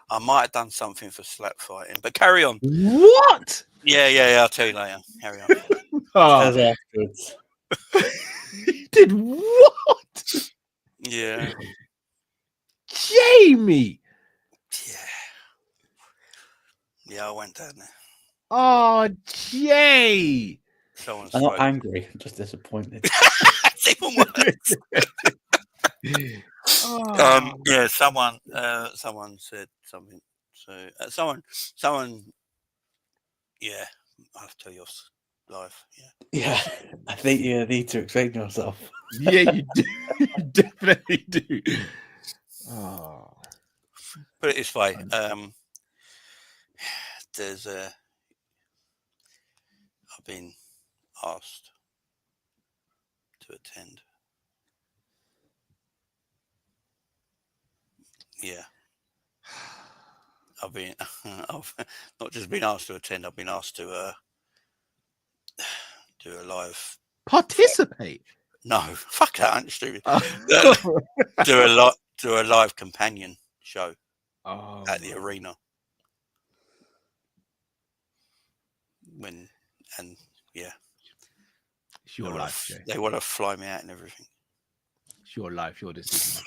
I might have done something for slap fighting, but carry on. What? Yeah. I'll tell you later. Carry on. Oh. You did what? Yeah. Jamie. Yeah, I went down there. Oh, Jay. I'm not angry. I'm just disappointed. That's even worse. Yeah, someone said something. So someone. Yeah, I'll have to tell you off live. Yeah, I think you need to explain yourself. Yeah, you do. You definitely do. Oh. Put it this way. I've been asked to attend. Yeah. I've not just been asked to attend, I've been asked to do a live Participate. No, fuck that, I'm stupid. Do a live companion show at the arena. It's your life, Jay. They want to fly me out and everything. It's your life, your decision.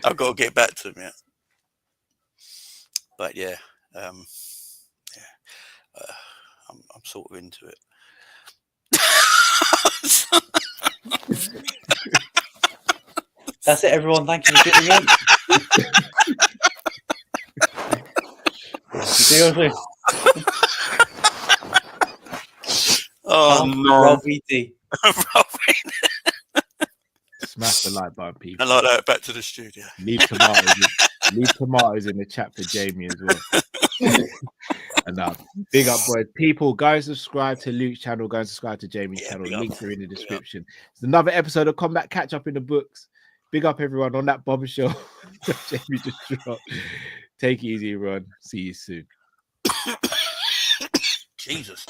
I've got to get back to them, yeah. But yeah, I'm sort of into it. That's it, everyone. Thank you for tuning in. See you soon. Oh no! Smash the like button, people. I like that. Back to the studio. Leave tomatoes in the chat for Jamie as well. And big up, boys. People, go and subscribe to Luke's channel. Go and subscribe to Jamie's channel. Links are in the description. It's another episode of Combat Catch Up in the books. Big up, everyone, on that bombshell Jamie just dropped. Take it easy, everyone. See you soon. Jesus.